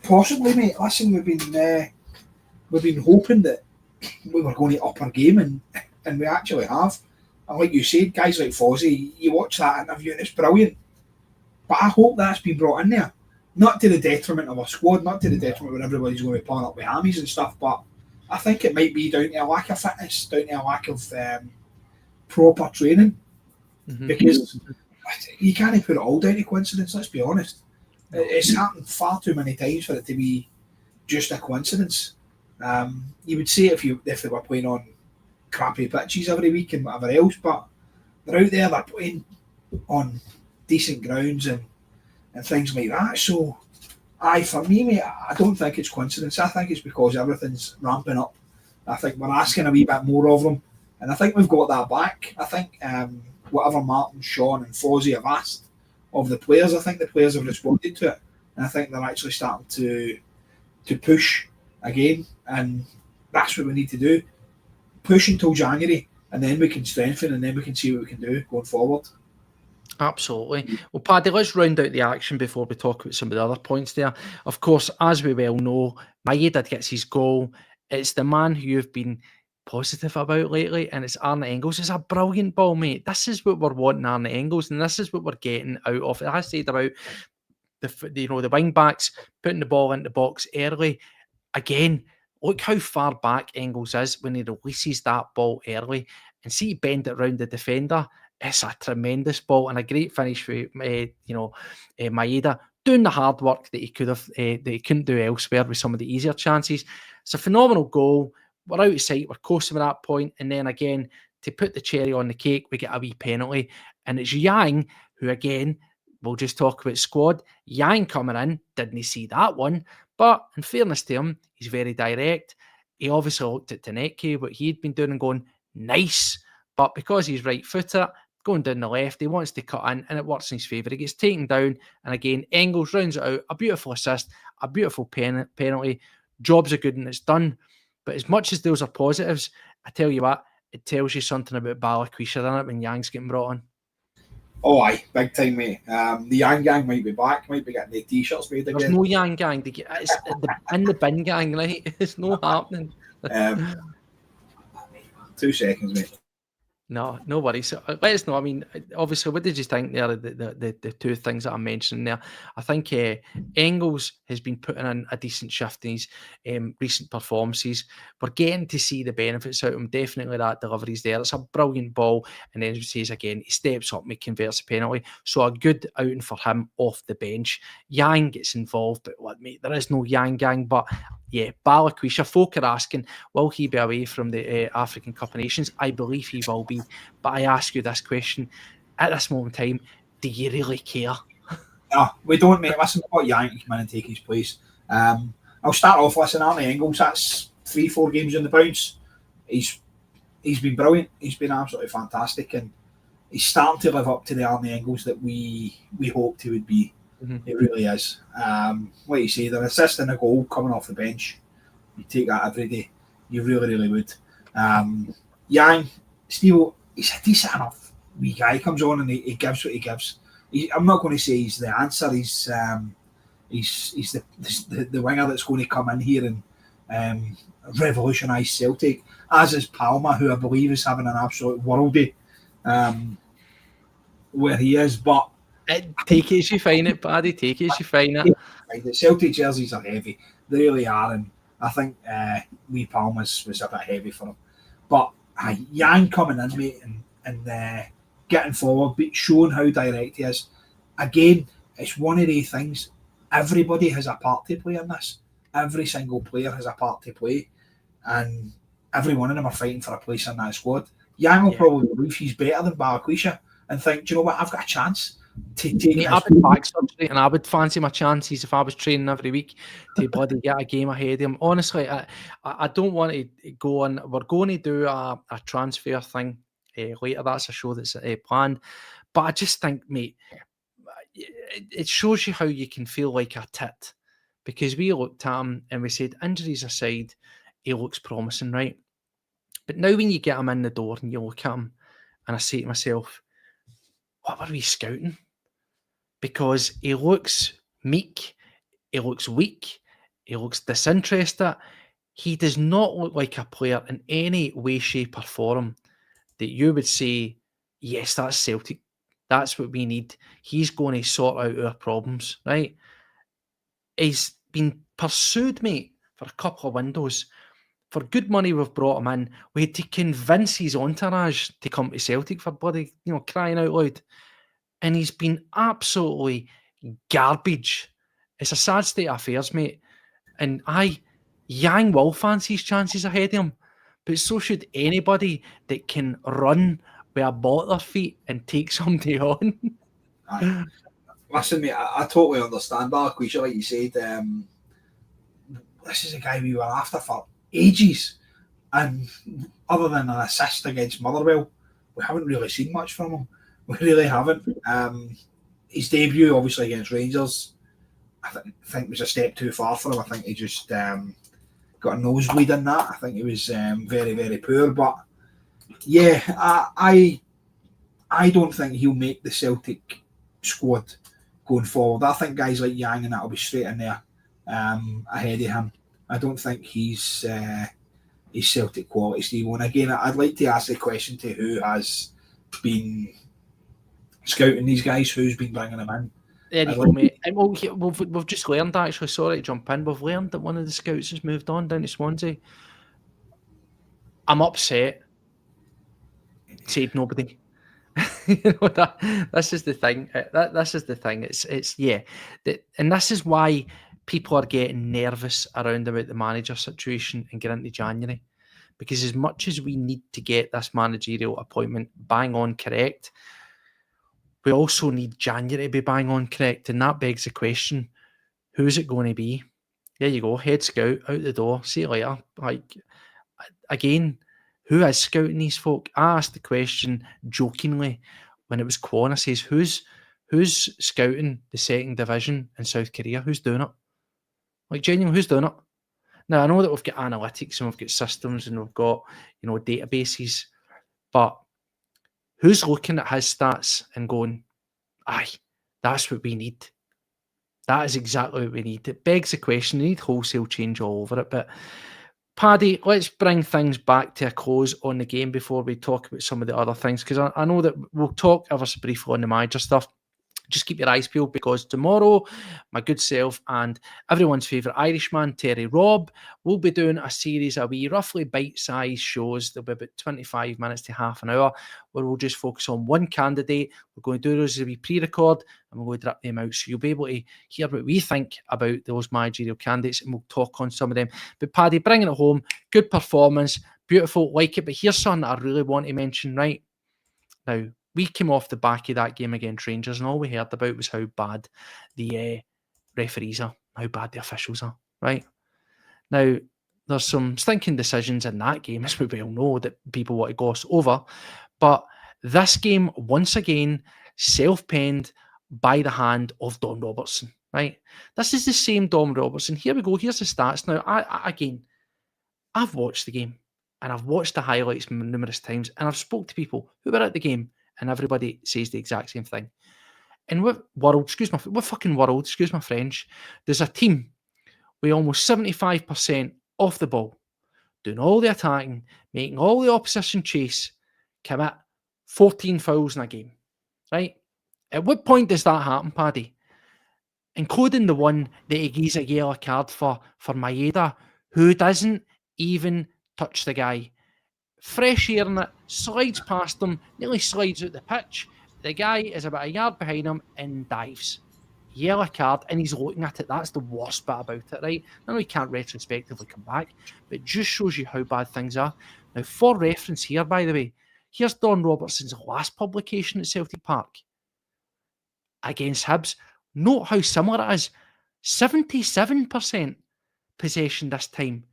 Possibly, mate. Listen, we've been hoping that we were going to up our game, and we actually have. And like you said, guys like Fozzie, you watch that interview and it's brilliant. But I hope that's been brought in there. Not to the detriment of our squad, not to the detriment when everybody's going to be pulling up with hammies and stuff, but I think it might be down to a lack of fitness, down to a lack of proper training. Because you can't put it all down to coincidence, let's be honest. It's happened far too many times for it to be just a coincidence. You would say if they were playing on crappy pitches every week and whatever else, but they're out there, they're playing on decent grounds and things like that. So, for me, mate, I don't think it's coincidence. I think it's because everything's ramping up. I think we're asking a wee bit more of them, and I think we've got that back. I think whatever Martin, Sean and Fozzie have asked of the players, I think the players have responded to it, and I think they're actually starting to push again, and that's what we need to do. Push until January, and then we can strengthen, and then we can see what we can do going forward. Absolutely. Well, Paddy, let's round out the action before we talk about some of the other points there. Of course, as we well know, Maeda gets his goal. It's the man who you've been positive about lately, and it's Arne Engels. It's a brilliant ball, mate. This is what we're wanting, Arne Engels, and this is what we're getting out of it. I said about the wing backs putting the ball into the box early. Again, look how far back Engels is when he releases that ball early, and see bend it around the defender. It's a tremendous ball and a great finish for Maeda, doing the hard work that he couldn't do elsewhere with some of the easier chances. It's a phenomenal goal. We're out of sight. We're coasting at that point, and then again to put the cherry on the cake, we get a wee penalty, and it's Yang who again. We'll just talk about squad. Yang coming in, didn't see that one, but in fairness to him, he's very direct. He obviously looked at Taneke, what he'd been doing, and going nice, but because he's right-footed, going down the left, he wants to cut in, and it works in his favour. He gets taken down, and again, Engels rounds it out. A beautiful assist, a beautiful penalty. job's a good and it's done. But as much as those are positives, I tell you what, it tells you something about Balakwisha, doesn't it, when Yang's getting brought on? Oh, aye, big time, mate. The Yang Gang might be back, might be getting the t-shirts made again. There's no Yang Gang. It's in the bin gang, right? It's not happening. 2 seconds, mate. No worries. So let us know. I mean, obviously, what did you think there? The two things that I mentioned there. I think Engels has been putting in a decent shift in his recent performances. We're getting to see the benefits out of him. Definitely that delivery's there. It's a brilliant ball. And then, as he says again, he steps up and he converts a penalty. So a good outing for him off the bench. Yang gets involved, but what, mate, there is no Yang Gang. But yeah, Balakwisha, folk are asking, will he be away from the African Cup of Nations? I believe he will be. But I ask you this question, at this moment in time, do you really care? No, we don't, mate. Listen, what Yang can come in and take his place. I'll start off, listen, Arnie Engels, that's 3-4 games in the bounce. He's been brilliant. He's been absolutely fantastic, and he's starting to live up to the Arnie Engels that we hoped he would be. Mm-hmm. It really is. What you say, the assist and a goal coming off the bench, you take that every day. You really, really would. Yang, Steve, he's a decent enough wee guy. He comes on and he gives what he gives. I'm not going to say he's the answer. He's the winger that's going to come in here and revolutionise Celtic, as is Palmer, who I believe is having an absolute worldie where he is. But take it as you find it, Paddy. Take it as you find it. The Celtic jerseys are heavy. They really are, and I think wee Palmer's was a bit heavy for him. But Yang coming in, mate, and getting forward, but showing how direct he is. Again, it's one of the things. Everybody has a part to play in this. Every single player has a part to play, and every one of them are fighting for a place in that squad. Yang will probably believe he's better than Balakwisha and think, do you know what, I've got a chance to take I've been back surgery, and I would fancy my chances if I was training every week to bloody get a game ahead of him. Honestly, I don't want to go on. We're going to do a transfer thing later. That's a show that's planned. But I just think, mate, it shows you how you can feel like a tit, because we looked at him and we said, injuries aside, he looks promising, right? But now when you get him in the door and you look at him, and I say to myself, what were we scouting? Because he looks meek, he looks weak, he looks disinterested. He does not look like a player in any way, shape or form that you would say, yes, that's Celtic. That's what we need. He's going to sort out our problems, right? He's been pursued, mate, for a couple of windows. For good money, we've brought him in. We had to convince his entourage to come to Celtic, for bloody, crying out loud. And he's been absolutely garbage. It's a sad state of affairs, mate. And Yang will fancy his chances ahead of him, but so should anybody that can run with a ball at their feet and take somebody on. Listen, mate, I totally understand Balakwisha, like you said. This is a guy we were after for ages, and other than an assist against Motherwell, we haven't really seen much from him. We really haven't. His debut, obviously, against Rangers, I think was a step too far for him. I think he just got a nosebleed in that. I think he was very, very poor. But yeah, I don't think he'll make the Celtic squad going forward. I think guys like Yang and that will be straight in there ahead of him. I don't think he's Celtic quality, Steve. And again, I'd like to ask the question to who has been scouting these guys, who's been bringing them in. There you go, mate. And we've just learned, actually, sorry to jump in, we've learned that one of the scouts has moved on down to Swansea. I'm upset. Said nobody. This is the thing. This is the thing. It's yeah. And this is why people are getting nervous around about the manager situation and get into January. Because as much as we need to get this managerial appointment bang on correct, we also need January to be bang on correct. And that begs the question, who's it going to be? There you go, head scout, out the door, see you later. Like, again, who is scouting these folk? I asked the question jokingly when it was Kwon. I says, who's scouting the second division in South Korea? Who's doing it? Like, genuinely, who's doing it? Now, I know that we've got analytics and we've got systems and we've got, databases, but who's looking at his stats and going, aye, that's what we need. That is exactly what we need. It begs the question, we need wholesale change all over it. But Paddy, let's bring things back to a close on the game before we talk about some of the other things, because I know that we'll talk ever so briefly on the manager stuff. Just keep your eyes peeled, because tomorrow, my good self and everyone's favourite Irishman, Terry Robb, will be doing a series of wee, roughly bite-sized shows. They'll be about 25 minutes to half an hour, where we'll just focus on one candidate. We're going to do those as a wee pre-record, and we'll drop them out. So you'll be able to hear what we think about those managerial candidates, and we'll talk on some of them. But Paddy, bringing it home, good performance, beautiful, like it. But here's something that I really want to mention right now. We came off the back of that game against Rangers, and all we heard about was how bad the referees are, how bad the officials are, right? Now, there's some stinking decisions in that game, as we well know, that people want to gloss over. But this game, once again, self-penned by the hand of Don Robertson, right? This is the same Don Robertson. Here we go. Here's the stats. Now, I've watched the game, and I've watched the highlights numerous times, and I've spoke to people who were at the game, and everybody says the exact same thing. In what fucking world, excuse my French, there's a team with almost 75% off the ball, doing all the attacking, making all the opposition chase, commit 14 fouls in a game, right? At what point does that happen, Paddy? Including the one that he gives a yellow card for Maeda, who doesn't even touch the guy. Fresh air in it, slides past him, nearly slides out the pitch. The guy is about a yard behind him and dives. Yellow card, and he's looking at it. That's the worst bit about it, right? I know he can't retrospectively come back, but it just shows you how bad things are. Now, for reference here, by the way, here's Don Robertson's last publication at Celtic Park against Hibs. Note how similar it is. 77% possession this time.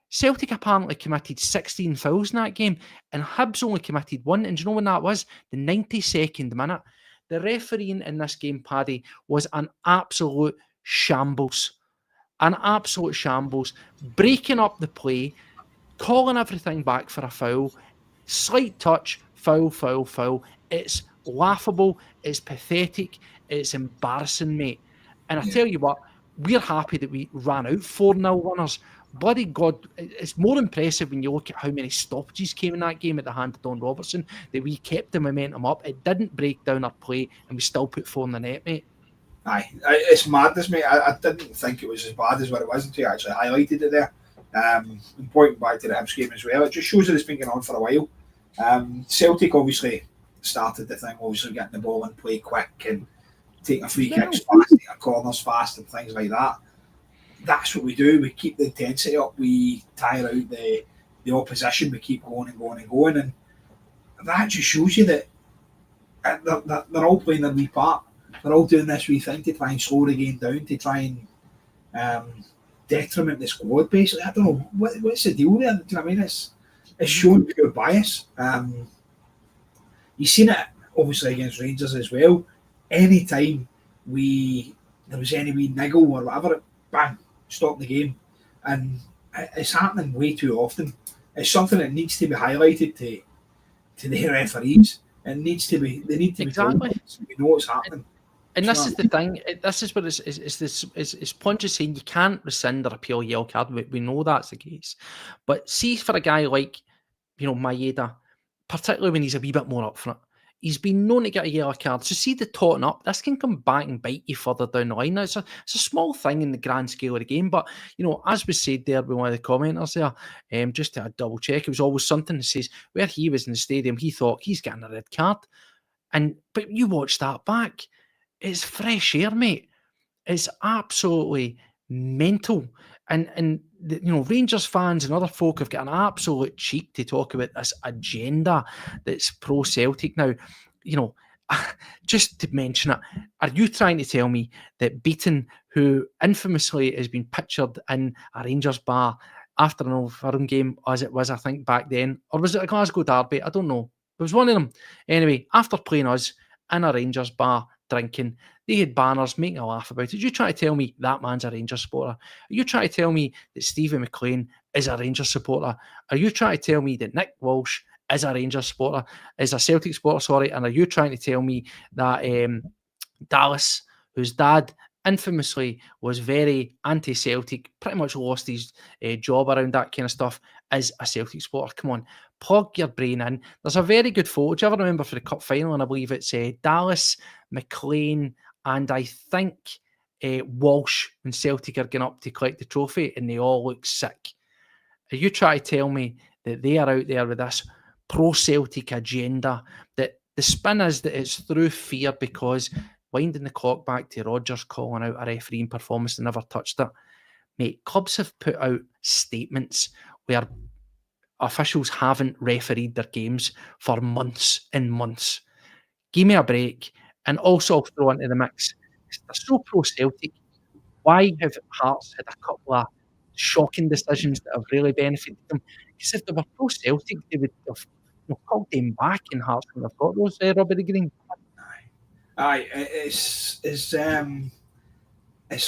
Celtic apparently committed 16 fouls in that game, and Hibs only committed one. And do you know when that was? The 92nd minute. The refereeing in this game, Paddy, was an absolute shambles. An absolute shambles. Breaking up the play, calling everything back for a foul, slight touch, foul, foul, foul. It's laughable, it's pathetic, it's embarrassing, mate. And I tell you what, we're happy that we ran out 4-0 winners. Bloody God, it's more impressive when you look at how many stoppages came in that game at the hand of Don Robertson, that we kept the momentum up. It didn't break down our play, and we still put 4 in the net, mate. Aye, it's madness, mate. I didn't think it was as bad as what it was until you actually highlighted it there. And pointing back to the Hibs game as well, it just shows that it's been going on for a while. Celtic obviously started the thing, obviously getting the ball in play quick and taking a free kicks fast, taking corners fast and things like that. That's what we do. We keep the intensity up. We tire out the opposition. We keep going and going and going. And that just shows you that they're all playing their wee part. They're all doing this wee thing to try and slow the game down, to try and detriment the squad, basically. I don't know. What's the deal there? Do you know what I mean? It's showing pure bias. You've seen it, obviously, against Rangers as well. Anytime there was any wee niggle or whatever, bang, stop the game. And it's happening way too often. It's something that needs to be highlighted to the referees. They need to be told, so we know what's happening. And this is the thing. This is what it's Punch is saying. You can't rescind or appeal a yellow card. We know that's the case. But see, for a guy like Maeda, particularly when he's a wee bit more up front, he's been known to get a yellow card. So see the totting up, this can come back and bite you further down the line. Now, it's a small thing in the grand scale of the game, but, as we said there by one of the commenters there, just to double check, it was always something that says where he was in the stadium, he thought he's getting a red card. But you watch that back, it's fresh air, mate. It's absolutely mental. And Rangers fans and other folk have got an absolute cheek to talk about this agenda that's pro-Celtic. Now, just to mention it, are you trying to tell me that Beaton, who infamously has been pictured in a Rangers bar after an Old Firm game, as it was, I think, back then, or was it a Glasgow derby? I don't know. It was one of them. Anyway, after playing us in a Rangers bar, drinking. They had banners making a laugh about it. You try to tell me that man's a Rangers supporter? Are you trying to tell me that Stephen McLean is a Rangers supporter? Are you trying to tell me that Nick Walsh is a Rangers supporter, is a Celtic supporter, sorry? And are you trying to tell me that Dallas, whose dad infamously was very anti-Celtic, pretty much lost his job around that kind of stuff, is a Celtic supporter? Come on, plug your brain in. There's a very good photo. Do you ever remember for the cup final? And I believe it's Dallas, McLean, and I think Walsh when Celtic are going up to collect the trophy, and they all look sick. Are you trying to tell me that they are out there with this pro-Celtic agenda, that the spin is that it's through fear, because winding the clock back to Rodgers calling out a refereeing performance and never touched it? Mate, clubs have put out statements where officials haven't refereed their games for months and months. Give me a break. And also I'll throw into the mix, they're so pro-Celtic. Why have Hearts had a couple of shocking decisions that have really benefited them? Because if they were pro-Celtic, they would have called them back, and Hearts would have got those rubbery green. Aye, it's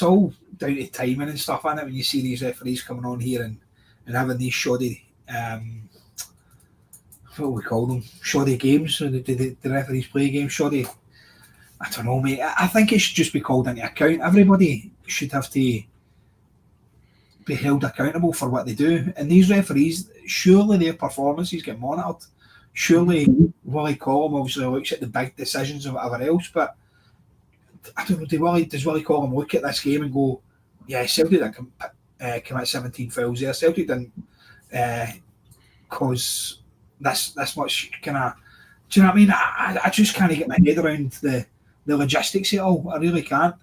all down to timing and stuff, isn't it? When you see these referees coming on here and having these shoddy, what do we call them? Shoddy games. So the referees play games shoddy. I don't know, mate. I think it should just be called into account. Everybody should have to be held accountable for what they do. And these referees, surely their performances get monitored. Surely Willie Collum obviously looks at the big decisions and whatever else, but I don't know, does Willie Collum look at this game and go, yeah, Celtic didn't commit 17 fouls there. Celtic didn't cause this much kind of... Do you know what I mean? I just can't get my head around the logistics of it all. I really can't.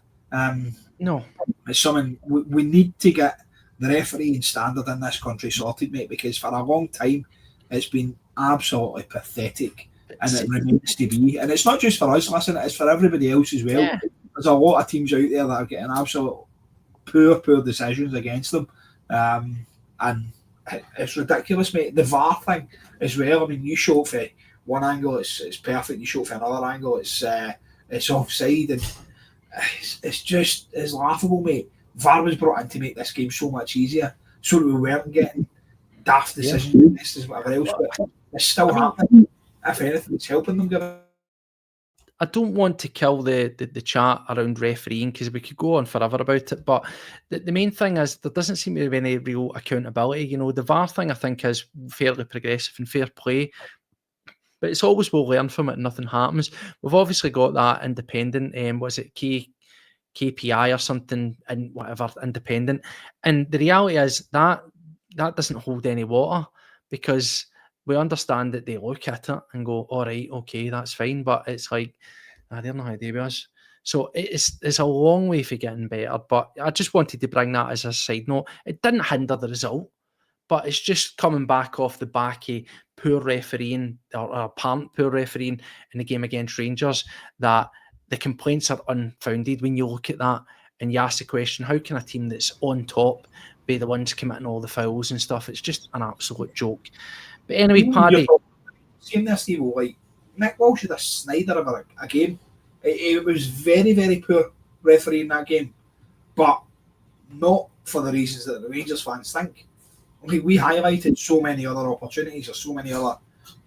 No. It's something we need to get the refereeing standard in this country sorted, mate, because for a long time it's been absolutely pathetic, and it remains to be. And it's not just for us, listen, it's for everybody else as well. Yeah. There's a lot of teams out there that are getting absolute poor decisions against them, and it's ridiculous, mate. The VAR thing as well. I mean, you show it for one angle, it's perfect. You show it for another angle, it's offside, and it's laughable, mate. VAR was brought in to make this game so much easier, so that we weren't getting daft decisions, this is whatever else, but it's still happening. If anything, it's helping them. I don't want to kill the chat around refereeing, because we could go on forever about it, but the main thing is there doesn't seem to be any real accountability. You know, the VAR thing I think is fairly progressive and fair play, but it's always we'll learn from it and nothing happens. We've obviously got that independent, was it KPI or something, and whatever, independent, and the reality is that doesn't hold any water, because we understand that they look at it and go, all right, okay, that's fine, but it's like, they're not how they was. So it's a long way for getting better, but I just wanted to bring that as a side note. It didn't hinder the result, but it's just coming back off the back of poor refereeing, or apparent poor refereeing in the game against Rangers, that the complaints are unfounded when you look at that and you ask the question, how can a team that's on top be the ones committing all the fouls and stuff? It's just an absolute joke. But anyway, Paddy, seeing this, Steve, like Nick Walsh had a snider of a game. It was very, very poor refereeing that game, but not for the reasons that the Rangers fans think. Like, we highlighted so many other opportunities or so many other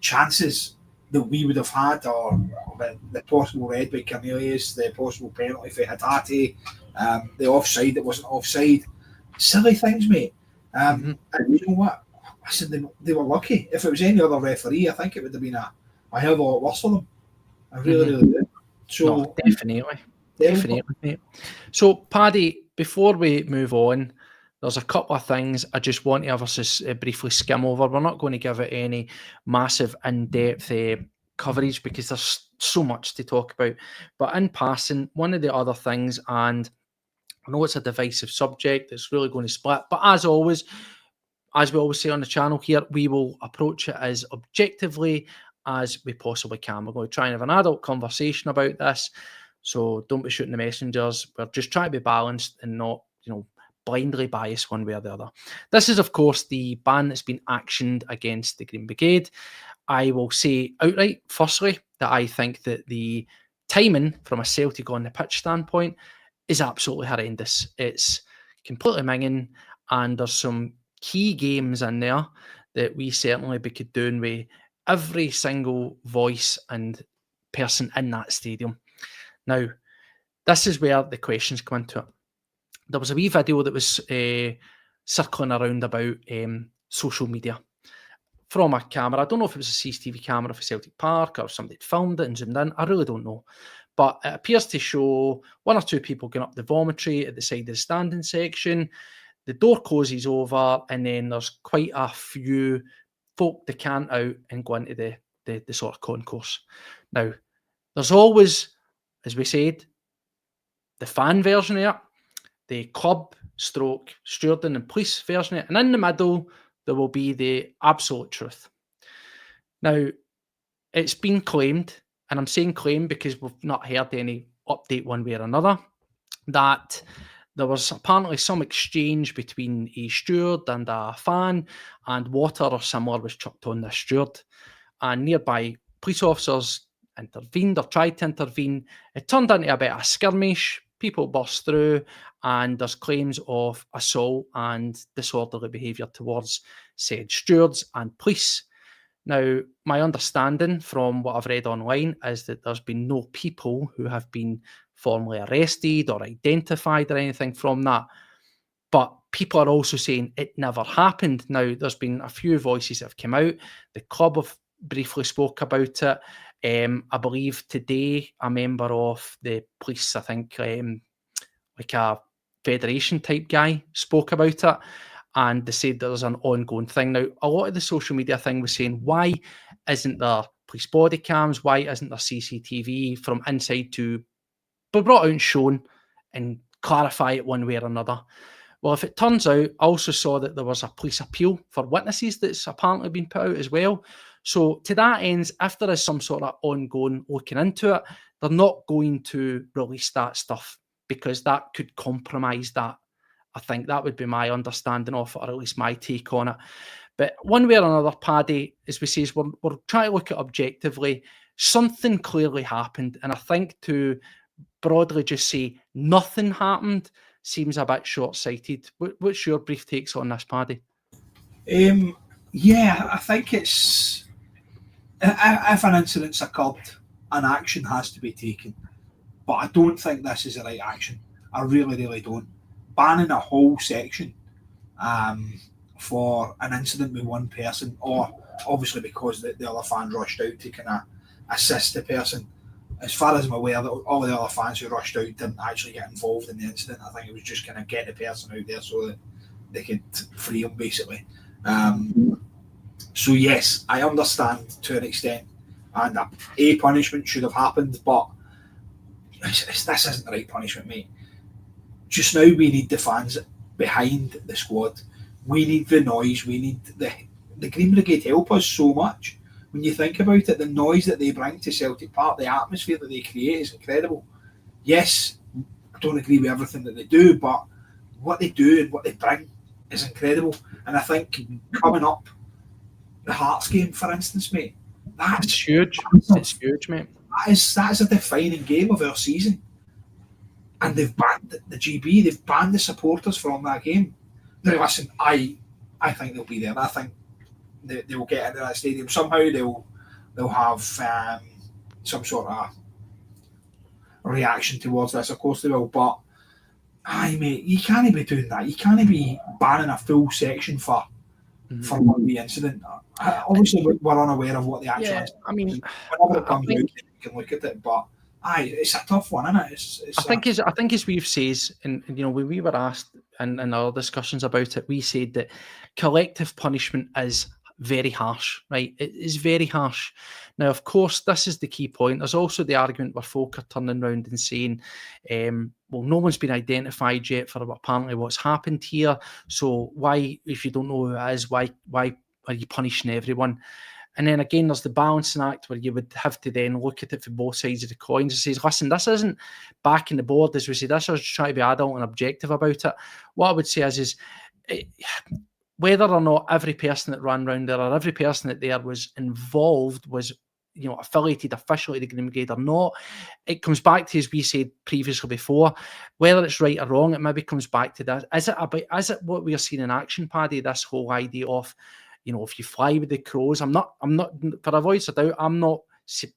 chances that we would have had, or the possible red by Cornelius, the possible penalty for Hatate, the offside that wasn't offside. Silly things, mate. And you know what? I said they were lucky. If it was any other referee, I think it would have been a hell of a lot worse for them. I really do. So no, definitely, mate. So, Paddy, before we move on, there's a couple of things I just want to have us briefly skim over. We're not going to give it any massive in-depth coverage, because there's so much to talk about. But in passing, one of the other things, and I know it's a divisive subject, it's really going to split, but as always, as we always say on the channel here, we will approach it as objectively as we possibly can. We're going to try and have an adult conversation about this, so don't be shooting the messengers. We're just trying to be balanced and not, blindly biased one way or the other. This is, of course, the ban that's been actioned against the Green Brigade. I will say outright, firstly, that I think that the timing from a Celtic on the pitch standpoint is absolutely horrendous. It's completely minging, and there's some key games in there that we certainly could do with every single voice and person in that stadium. Now, this is where the questions come into it. There was a wee video that was circling around about social media from a camera. I don't know if it was a CCTV camera for Celtic Park or if somebody filmed it and zoomed in. I really don't know. But it appears to show one or two people going up the vomitory at the side of the standing section. The door closes over, and then there's quite a few folk decant out and go into the sort of concourse. Now, there's always, as we said, the fan version of it, the club stroke stewarding and police version of it, and in the middle, there will be the absolute truth. Now, it's been claimed, and I'm saying claim because we've not heard any update one way or another, that there was apparently some exchange between a steward and a fan, and water or similar was chucked on the steward. And nearby police officers intervened or tried to intervene. It turned into a bit of a skirmish. People burst through, and there's claims of assault and disorderly behaviour towards said stewards and police. Now, my understanding from what I've read online is that there's been no people who have been formally arrested or identified or anything from that. But people are also saying it never happened. Now, there's been a few voices that have come out. The club have briefly spoke about it. I believe today a member of the police, I think, like a federation type guy, spoke about it, and they said there's an ongoing thing. Now, a lot of the social media thing was saying, why isn't there police body cams? Why isn't there CCTV from inside to be brought out and shown and clarify it one way or another? Well, if it turns out, I also saw that there was a police appeal for witnesses that's apparently been put out as well. So to that end, if there is some sort of ongoing looking into it, they're not going to release that stuff because that could compromise that. I think that would be my understanding of it, or at least my take on it. But one way or another, Paddy, as we say, we're trying to look at objectively. Something clearly happened, and I think to broadly just say nothing happened seems a bit short-sighted. What's your brief takes on this, Paddy? Yeah, I think it's... If an incident's occurred, an action has to be taken. But I don't think this is the right action. I really, really don't. Banning a whole section for an incident with one person, or obviously because the other fan rushed out to kind of assist the person. As far as I'm aware, that all the other fans who rushed out didn't actually get involved in the incident. I think it was just kind of get the person out there so that they could free him, basically. So yes, I understand to an extent, and a punishment should have happened, but this isn't the right punishment, mate. Just now we need the fans behind the squad. We need the noise. We need the Green Brigade help us so much. When you think about it, the noise that they bring to Celtic Park, the atmosphere that they create is incredible. Yes, I don't agree with everything that they do, but what they do and what they bring is incredible. And I think coming up, the Hearts game, for instance, mate, that's huge. It's huge, mate. That is a defining game of our season. And they've banned the GB, they've banned the supporters from that game. Now, listen, I think they'll be there. I think they will get into that stadium somehow. They'll have some sort of reaction towards this. Of course they will, but mate, you can't be doing that. You can't be banning a full section for one wee incident. Obviously, we're unaware of what the actual incident is. I mean, whenever it comes out, you can look at it, but it's a tough one, isn't it? I think as we've said, and you know, when we were asked in our discussions about it, we said that collective punishment is very harsh, right? It is very harsh. Now, of course, this is the key point. There's also the argument where folk are turning around and saying, well, no one's been identified yet for apparently what's happened here. So why, if you don't know who it is, why are you punishing everyone? And then again, there's the balancing act where you would have to then look at it from both sides of the coin and say, listen, this isn't backing the board, as we say, this is trying to be adult and objective about it. What I would say is whether or not every person that ran round there or every person that there was involved was affiliated officially to Green Brigade or not. It comes back to, as we said previously before, whether it's right or wrong, it maybe comes back to this. Is it what we're seeing in action, Paddy, this whole idea of, if you fly with the crows, I'm not, for a voice of doubt, I'm not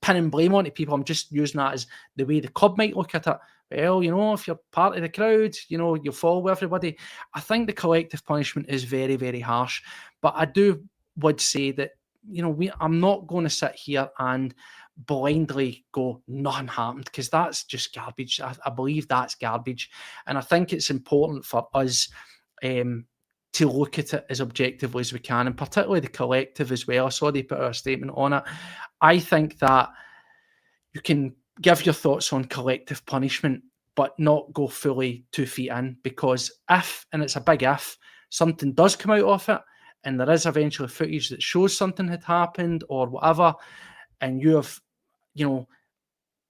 pinning blame onto people. I'm just using that as the way the club might look at it. Well, if you're part of the crowd, you fall with everybody. I think the collective punishment is very, very harsh. But I would say that, I'm not going to sit here and blindly go, nothing happened, because that's just garbage. I believe that's garbage. And I think it's important for us to look at it as objectively as we can, and particularly the collective as well. I saw they put out a statement on it. I think that you can give your thoughts on collective punishment, but not go fully 2 feet in, because if, and it's a big if, something does come out of it, and there is eventually footage that shows something had happened or whatever, and you have,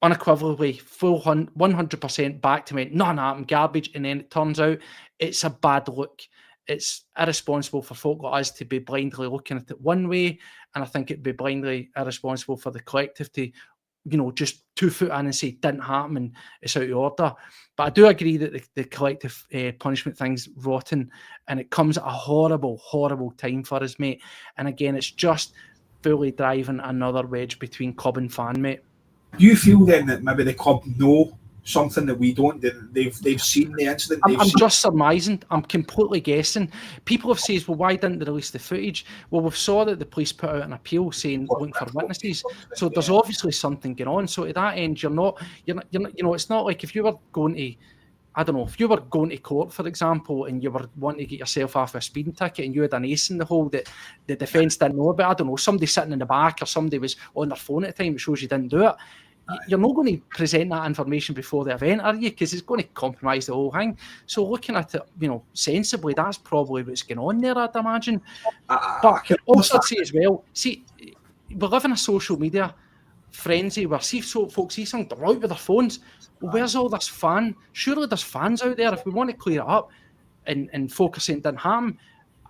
unequivocally full 100% back to me, nothing happened, garbage, and then it turns out it's a bad look. It's irresponsible for folk like us to be blindly looking at it one way, and I think it'd be blindly irresponsible for the collective to, just 2 foot in and say it didn't happen and it's out of order. But I do agree that the collective punishment thing's rotten, and it comes at a horrible, horrible time for us, mate. And again, it's just fully driving another wedge between club and fan, mate. Do you feel then that maybe the club know something that we don't? They've seen the incident. I'm just surmising. I'm completely guessing. People have said, well, why didn't they release the footage? Well, we saw that the police put out an appeal saying looking for witnesses. So there's obviously something going on. So to that end, you're not. It's not like if you were going to, I don't know, if you were going to court, for example, and you were wanting to get yourself off a speeding ticket and you had an ace in the hole that the defence didn't know about. I don't know, somebody sitting in the back or somebody was on their phone at the time, it shows you didn't do it. You're not going to present that information before the event, are you? Because it's going to compromise the whole thing. So looking at it, sensibly, that's probably what's going on there, I'd imagine. But also I'd say as well, we live in a social media frenzy where folks see something, they're out with their phones. Well, where's all this fan? Surely there's fans out there. If we want to clear it up and focus on it didn't happen,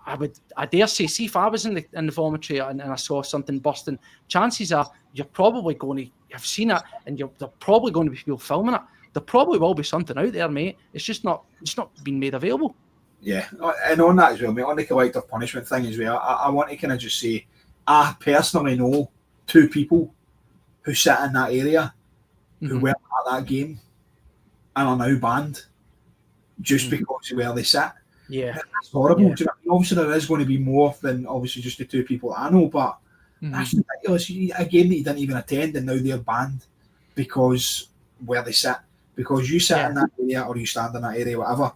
I dare say, see if I was in the dormitory and I saw something busting, chances are you're probably going to have seen it, and they're probably going to be people filming it. There probably will be something out there, mate. It's just not been made available. Yeah, and on that as well, mate, on the collective punishment thing as well, I want to kind of just say, I personally know 2 people who sit in that area who weren't at that game and are now banned just because of where they sit. Yeah, that's horrible. Yeah. Obviously, there is going to be more than obviously just the 2 people I know, but that's ridiculous. A game that you didn't even attend, and now they're banned because where they sit, because you sit in that area or you stand in that area, whatever.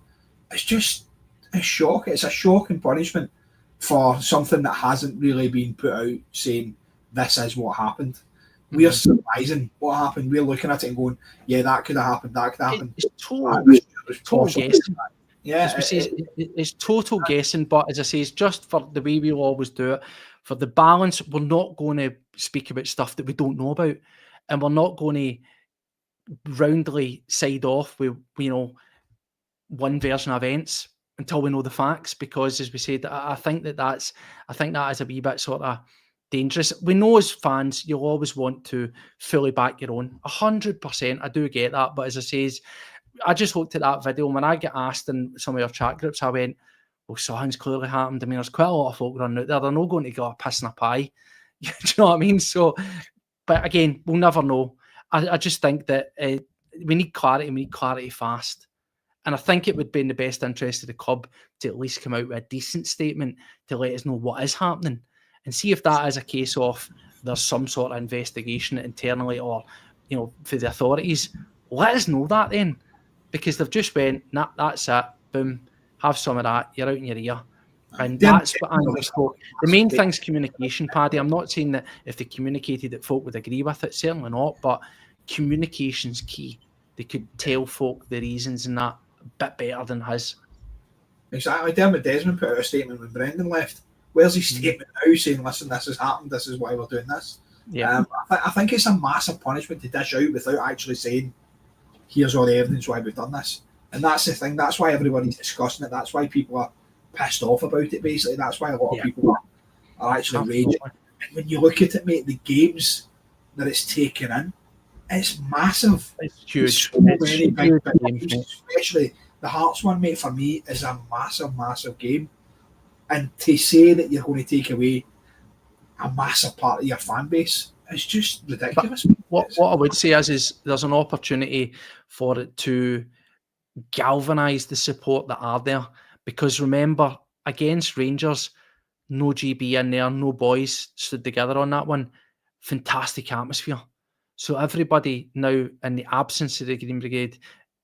It's just a shock. It's a shocking punishment for something that hasn't really been put out saying this is what happened. We're surmising what happened. We're looking at it and going, yeah, that could have happened. That could have happened. It's total guessing. Yeah, it's total guessing. But as I say, it's just for the way we'll always do it. For the balance, we're not going to speak about stuff that we don't know about, and we're not going to roundly side off with one version of events until we know the facts. Because, as we said, I think that is a wee bit sort of dangerous. We know as fans, you'll always want to fully back your own. 100%, I do get that. But as I say, I just looked at that video, and when I get asked in some of your chat groups, I went, well, something's clearly happened. I mean, there's quite a lot of folk running out there. They're not going to go a piss in a pie. Do you know what I mean? So, but again, we'll never know. I just think that we need clarity. We need clarity fast. And I think it would be in the best interest of the club to at least come out with a decent statement to let us know what is happening, and see if that is a case of there's some sort of investigation internally or, for the authorities. Let us know that then, because they've just went, nah, that's it, boom, have some of that, you're out in your ear. And that's what I spoke. The main thing's communication, Paddy. I'm not saying that if they communicated that folk would agree with it, certainly not, but communication's key. They could tell folk the reasons and that a bit better than his. Exactly. Dermot Desmond put out a statement when Brendan left. Where's his statement now saying, listen, this has happened, this is why we're doing this? Yeah. I think it's a massive punishment to dish out without actually saying, here's all the evidence why we've done this. And that's the thing. That's why everybody's discussing it. That's why people are pissed off about it, basically. That's why a lot of people are actually raging. And when you look at it, mate, the games that it's taken in, it's massive. It's huge. So many big games, especially the Hearts one, mate, for me is a massive game. And to say that you're going to take away a massive part of your fan base, it's just ridiculous. What I would say is there's an opportunity for it to galvanise the support that are there. Because remember, against Rangers, no GB in there, no boys stood together on that one. Fantastic atmosphere. So everybody now, in the absence of the Green Brigade,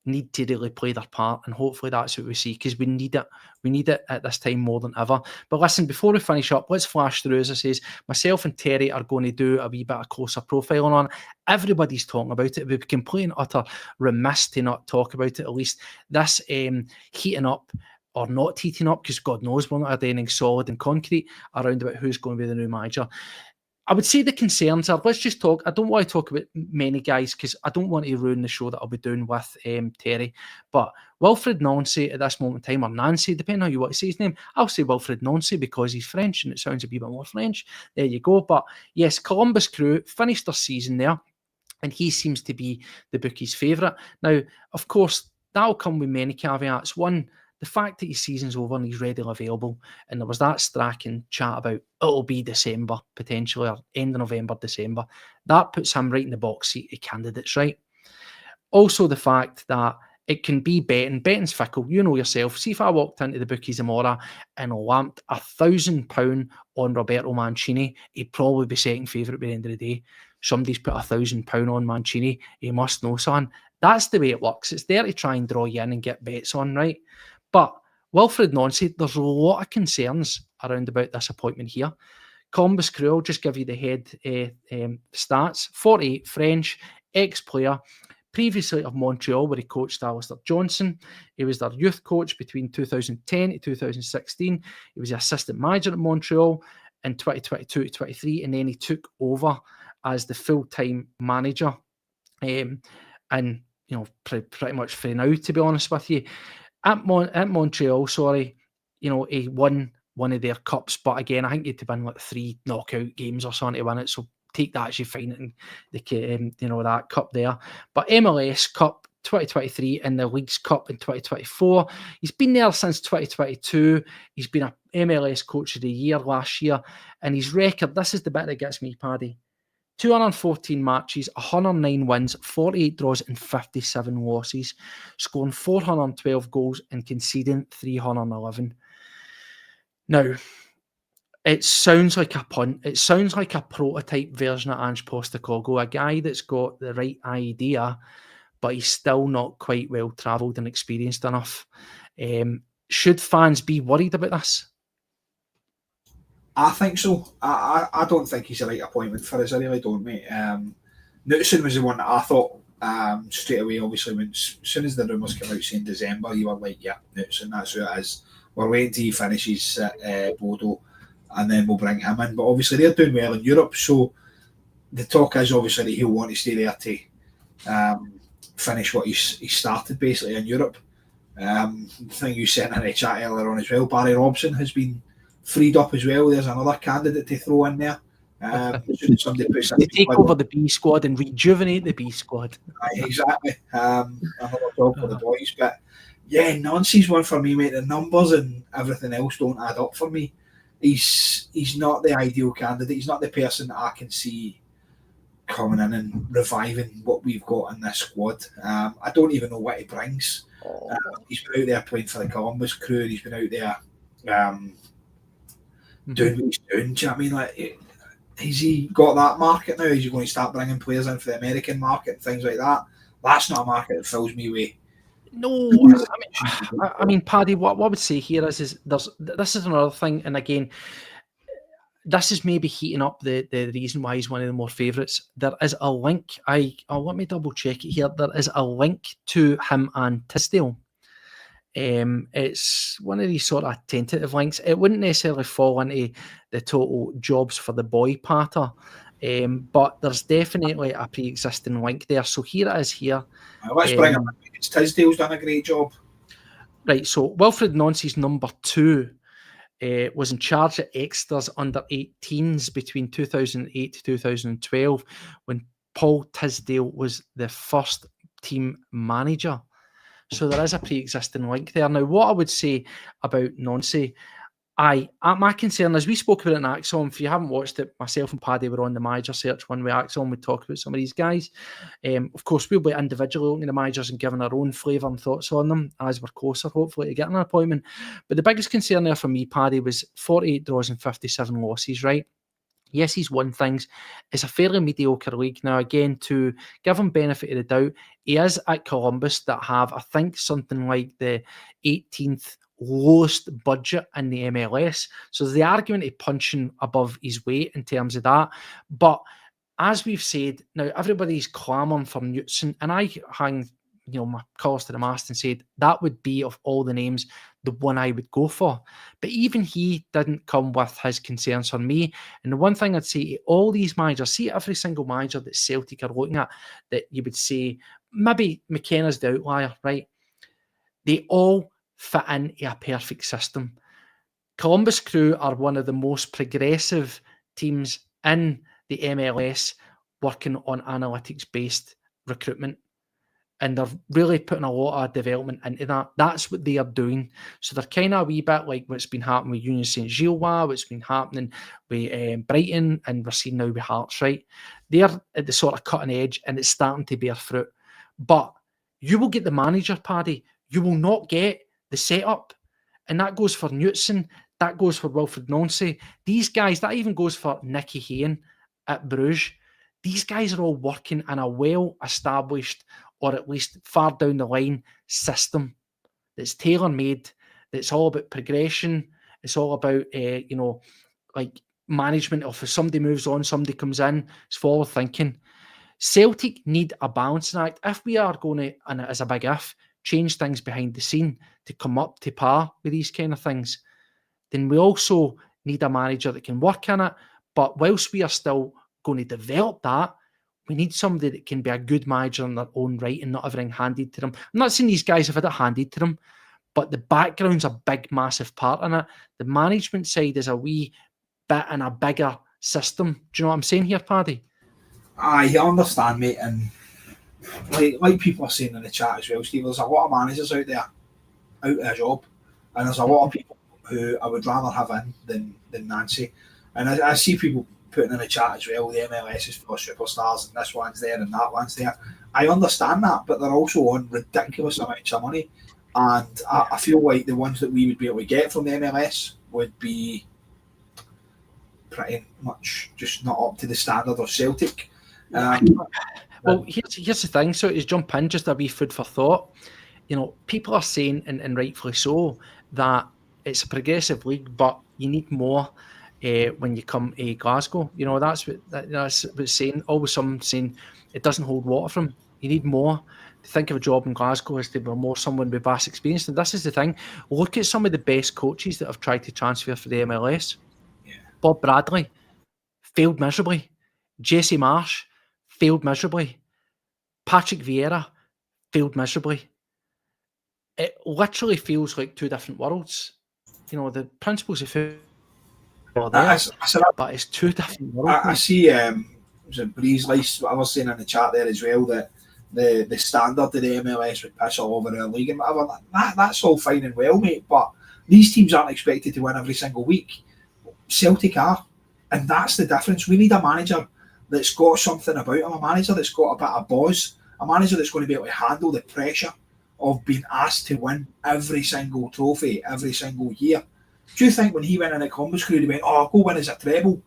need to really play their part, and hopefully that's what we see, because we need it. We need it at this time more than ever. But listen, before we finish up, let's flash through. As I says, myself and Terry are going to do a wee bit of closer profiling on it. Everybody's talking about it. We'd be complete and utter remiss to not talk about it. At least this heating up or not heating up, because God knows we're not had anything solid and concrete around about who's going to be the new manager. I would say the concerns are, let's just talk. I don't want to talk about many guys because I don't want to ruin the show that I'll be doing with Terry. But Wilfred Nancy at this moment in time, or Nancy, depending on how you want to say his name, I'll say Wilfred Nancy because he's French and it sounds a wee bit more French. There you go. But yes, Columbus Crew finished their season there, and he seems to be the bookies' favourite. Now, of course, that'll come with many caveats. One, the fact that his season's over and he's readily available, and there was that Strachan chat about it'll be December, potentially, or end of November, December, that puts him right in the box seat of candidates, right? Also, the fact that it can be betting. Betting's fickle, you know yourself. See if I walked into the bookies tomorrow and lamped £1,000 on Roberto Mancini, he'd probably be second favourite by the end of the day. Somebody's put £1,000 on Mancini, he must know, son. That's the way it works. It's there to try and draw you in and get bets on, right? But Wilfred Nancy, there's a lot of concerns around about this appointment here. Columbus Crew, I'll just give you the head stats. 48, French, ex-player, previously of Montreal, where he coached Alistair Johnson. He was their youth coach between 2010 to 2016. He was the assistant manager at Montreal in 2022-23, and then he took over as the full-time manager. And, you know, pretty much for now, to be honest with you. At Montreal, you know, he won one of their cups, but again, I think he had to win like 3 knockout games or something to win it, so take that as you find it in the, you know, that cup there. But MLS Cup 2023 and the League's Cup in 2024. He's been there since 2022. He's been a MLS Coach of the Year last year, and his record, this is the bit that gets me, Paddy, 214 matches, 109 wins, 48 draws and 57 losses, scoring 412 goals and conceding 311. Now, it sounds like a punt. It sounds like a prototype version of Ange Postecoglou, a guy that's got the right idea, but he's still not quite well-travelled and experienced enough. Should fans be worried about this? I think so. I don't think he's the right appointment for us. I really don't, mate. Knutson was the one that I thought straight away, obviously, when as soon as the rumours came out saying December, you were like, yeah, Knutson, that's who it is. We're waiting till he finishes at Bodo, and then we'll bring him in. But obviously, they're doing well in Europe, so the talk is obviously that he'll want to stay there to finish what he started, basically, in Europe. The thing you said in the chat earlier on as well, Barry Robson has been freed up as well. There's another candidate to throw in there. They take over the B squad and rejuvenate the B squad. Exactly. Another job for the boys. But yeah, Nancy's one for me, mate. The numbers and everything else don't add up for me. He's not the ideal candidate. He's not the person that I can see coming in and reviving what we've got in this squad. I don't even know what he brings. He's been out there playing for the Columbus Crew, and he's been out there doing what he's doing. Do you know what I mean? Like, has he got that market now? Is he going to start bringing players in for the American market and things like that? That's not a market that fills me with. No, I mean, Paddy, what I would say here is this is another thing, and again, this is maybe heating up the reason why he's one of the more favourites. There is a link. Let me double check it here. There is a link to him and Tisdale. It's one of these sort of tentative links. It wouldn't necessarily fall into the total jobs for the boy patter, but there's definitely a pre-existing link there. So here it is here. Let's bring him in. Tisdale's done a great job. Right, so Wilfred Nancy's number 2 was in charge at Exeter's under-18s between 2008 to 2012 when Paul Tisdale was the first team manager. So there is a pre-existing link there. Now, what I would say about Nonce, my concern is, we spoke about it in Axon. If you haven't watched it, myself and Paddy were on the manager search one with Axon. We talked about some of these guys. Of course, we'll be individually looking at the managers and giving our own flavour and thoughts on them as we're closer, hopefully, to getting an appointment. But the biggest concern there for me, Paddy, was 48 draws and 57 losses, right? Yes, he's won things. It's a fairly mediocre league. Now, again, to give him benefit of the doubt, he is at Columbus that have, I think, something like the 18th lowest budget in the MLS. So there's the argument of punching above his weight in terms of that. But as we've said, now everybody's clamouring for Knutson, and I hang my colours to the mast and said that would be, of all the names, the one I would go for. But even he didn't come with his concerns for me. And the one thing I'd say to all these managers, see every single manager that Celtic are looking at, that you would say, maybe McKenna's the outlier, right? They all fit into a perfect system. Columbus Crew are one of the most progressive teams in the MLS working on analytics-based recruitment. And they're really putting a lot of development into that. That's what they are doing. So they're kind of a wee bit like what's been happening with Union St. Gilles, what's been happening with Brighton, and we're seeing now with Hearts, right? They're at the sort of cutting edge, and it's starting to bear fruit. But you will get the manager, Paddy. You will not get the setup. And that goes for Knutson. That goes for Wilfred Nonce. These guys, that even goes for Nicky Hayden at Bruges. These guys are all working in a well-established, or at least far down the line, system that's tailor-made, that's all about progression. It's all about, like management of if somebody moves on, somebody comes in. It's forward thinking. Celtic need a balancing act. If we are going to, and it is a big if, change things behind the scene to come up to par with these kind of things, then we also need a manager that can work in it. But whilst we are still going to develop that, we need somebody that can be a good manager in their own right and not everything handed to them. I'm not saying these guys have had it handed to them, but the background's a big, massive part in it. The management side is a wee bit in a bigger system. Do you know what I'm saying here, Paddy? I understand, mate. And like people are saying in the chat as well, Steve, there's a lot of managers out there out of a job. And there's a lot of people who I would rather have in than Nancy. And I see people putting in the chat as well, the MLS is full of superstars and this one's there and that one's there. I understand that, but they're also on ridiculous amounts of money. And I feel like the ones that we would be able to get from the MLS would be pretty much just not up to the standard of Celtic. Well, here's the thing. So to jump in, just a wee food for thought. People are saying, and rightfully so, that it's a progressive league, but you need more when you come to Glasgow. That's what it's saying. Always someone saying it doesn't hold water for them. You need more. To think of a job in Glasgow as to be more someone with vast experience. And this is the thing. Look at some of the best coaches that have tried to transfer for the MLS. Yeah. Bob Bradley failed miserably. Jesse Marsh failed miserably. Patrick Vieira failed miserably. It literally feels like two different worlds. The principles of football there, but it's two different worlds. I see Breeze Lice, what I was saying in the chat there as well, that the standard of the MLS would piss all over our league and whatever. That's all fine and well, mate, but these teams aren't expected to win every single week. Celtic are, and that's the difference. We need a manager that's got something about him, a manager that's got a bit of buzz, a manager that's going to be able to handle the pressure of being asked to win every single trophy every single year. Do you think when he went in at Columbus Crew, they went, "Oh, go win as a treble"?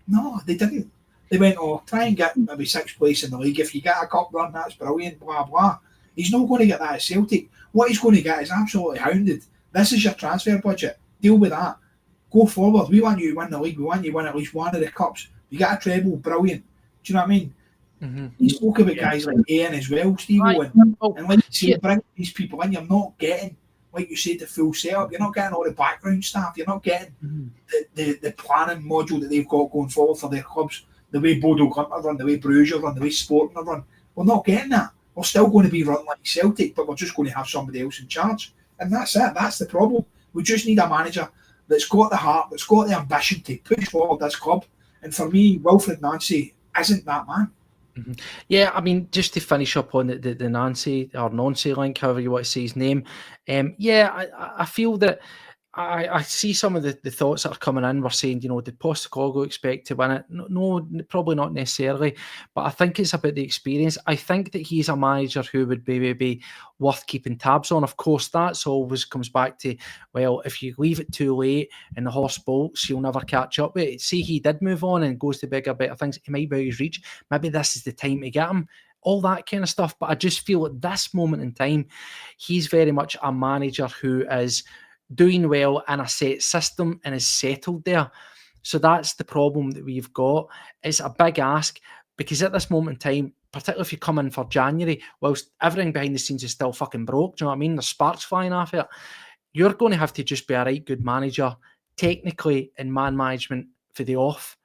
No, they didn't. They went, "Oh, try and get maybe sixth place in the league. If you get a cup run, that's brilliant, blah, blah." He's not going to get that at Celtic. What he's going to get is absolutely hounded. This is your transfer budget. Deal with that. Go forward. We want you to win the league. We want you to win at least one of the cups. You get a treble, brilliant. Do you know what I mean? Mm-hmm. He spoke about guys like Ian as well, Steve, and like you say, bring these people in. You're not getting, like you said, the full setup. You're not getting all the background staff. You're not getting the planning module that they've got going forward for their clubs. The way Bodo Glimt are run, the way Bruges are run, the way Sporting are run. We're not getting that. We're still going to be run like Celtic, but we're just going to have somebody else in charge. And that's it. That's the problem. We just need a manager that's got the heart, that's got the ambition to push forward this club. And for me, Wilfred Nancy isn't that man. Mm-hmm. Yeah, I mean, just to finish up on the Nancy or Nancy link, however you want to say his name, I feel that I see some of the thoughts that are coming in. We're saying, did Postecoglou expect to win it? No, probably not necessarily. But I think it's about the experience. I think that he's a manager who would be worth keeping tabs on. Of course, that's always comes back to, well, if you leave it too late and the horse bolts, you'll never catch up with it. See, he did move on and goes to bigger, better things. He might be out of his reach. Maybe this is the time to get him. All that kind of stuff. But I just feel at this moment in time, he's very much a manager who is doing well in a set system and is settled there. So that's the problem that we've got. It's a big ask because at this moment in time, particularly if you come in for January, whilst everything behind the scenes is still fucking broke, do you know what I mean? There's sparks flying off it. You're going to have to just be a right good manager, technically in man management for the off,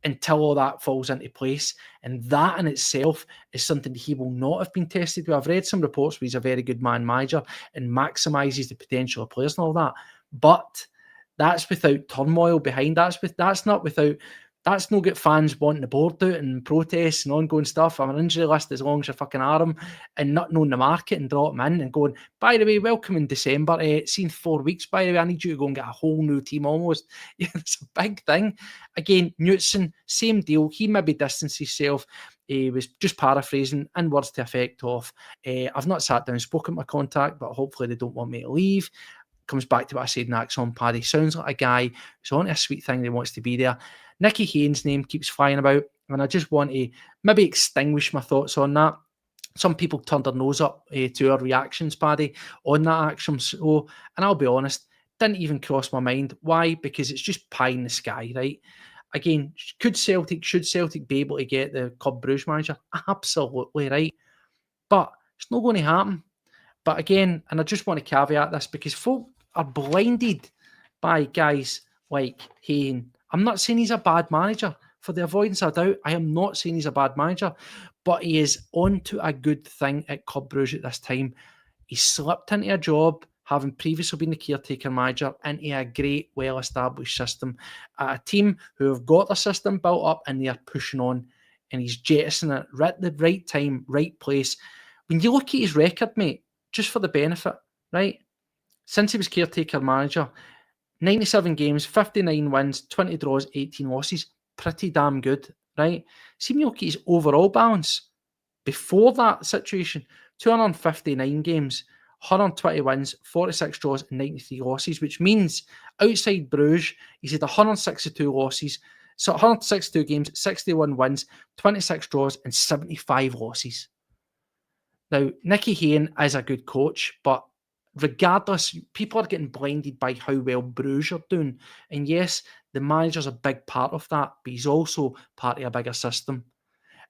until all that falls into place. And that in itself is something he will not have been tested with. I've read some reports where he's a very good man manager and maximises the potential of players and all that. But that's without turmoil behind. That's not get fans wanting the board out and protests and ongoing stuff. I'm an injury list as long as your fucking arm and not knowing the market and draw them in and going, by the way, welcome in December. Seen 4 weeks, by the way, I need you to go and get a whole new team almost. Yeah, it's a big thing. Again, Knutson, same deal. He maybe distanced himself. He was just paraphrasing in words to effect of, I've not sat down and spoken to my contact, but hopefully they don't want me to leave. Comes back to what I said next on Paddy. Sounds like a guy who's on a sweet thing that wants to be there. Nicky Haynes' name keeps flying about, and I just want to maybe extinguish my thoughts on that. Some people turned their nose up to our reactions, Paddy, on that action. So, and I'll be honest, didn't even cross my mind. Why? Because it's just pie in the sky, right? Again, should Celtic be able to get the Club Bruges manager? Absolutely, right? But it's not going to happen. But again, and I just want to caveat this because folk are blinded by guys like Hayne. I'm not saying he's a bad manager. For the avoidance of doubt, I am not saying he's a bad manager, but he is on to a good thing at Club Bruges at this time. He slipped into a job, having previously been the caretaker manager, into a great, well-established system. A team who have got their system built up and they are pushing on, and he's jettisoning it at the right time, right place. When you look at his record, mate, just for the benefit, right? Since he was caretaker manager, 97 games, 59 wins, 20 draws, 18 losses. Pretty damn good, right? See me look at his overall balance. Before that situation, 259 games, 120 wins, 46 draws, and 93 losses, which means outside Bruges, he's had 162 losses, so 162 games, 61 wins, 26 draws, and 75 losses. Now, Nicky Hayne is a good coach, but regardless, people are getting blinded by how well Bruges are doing. And yes, the manager's a big part of that, but he's also part of a bigger system.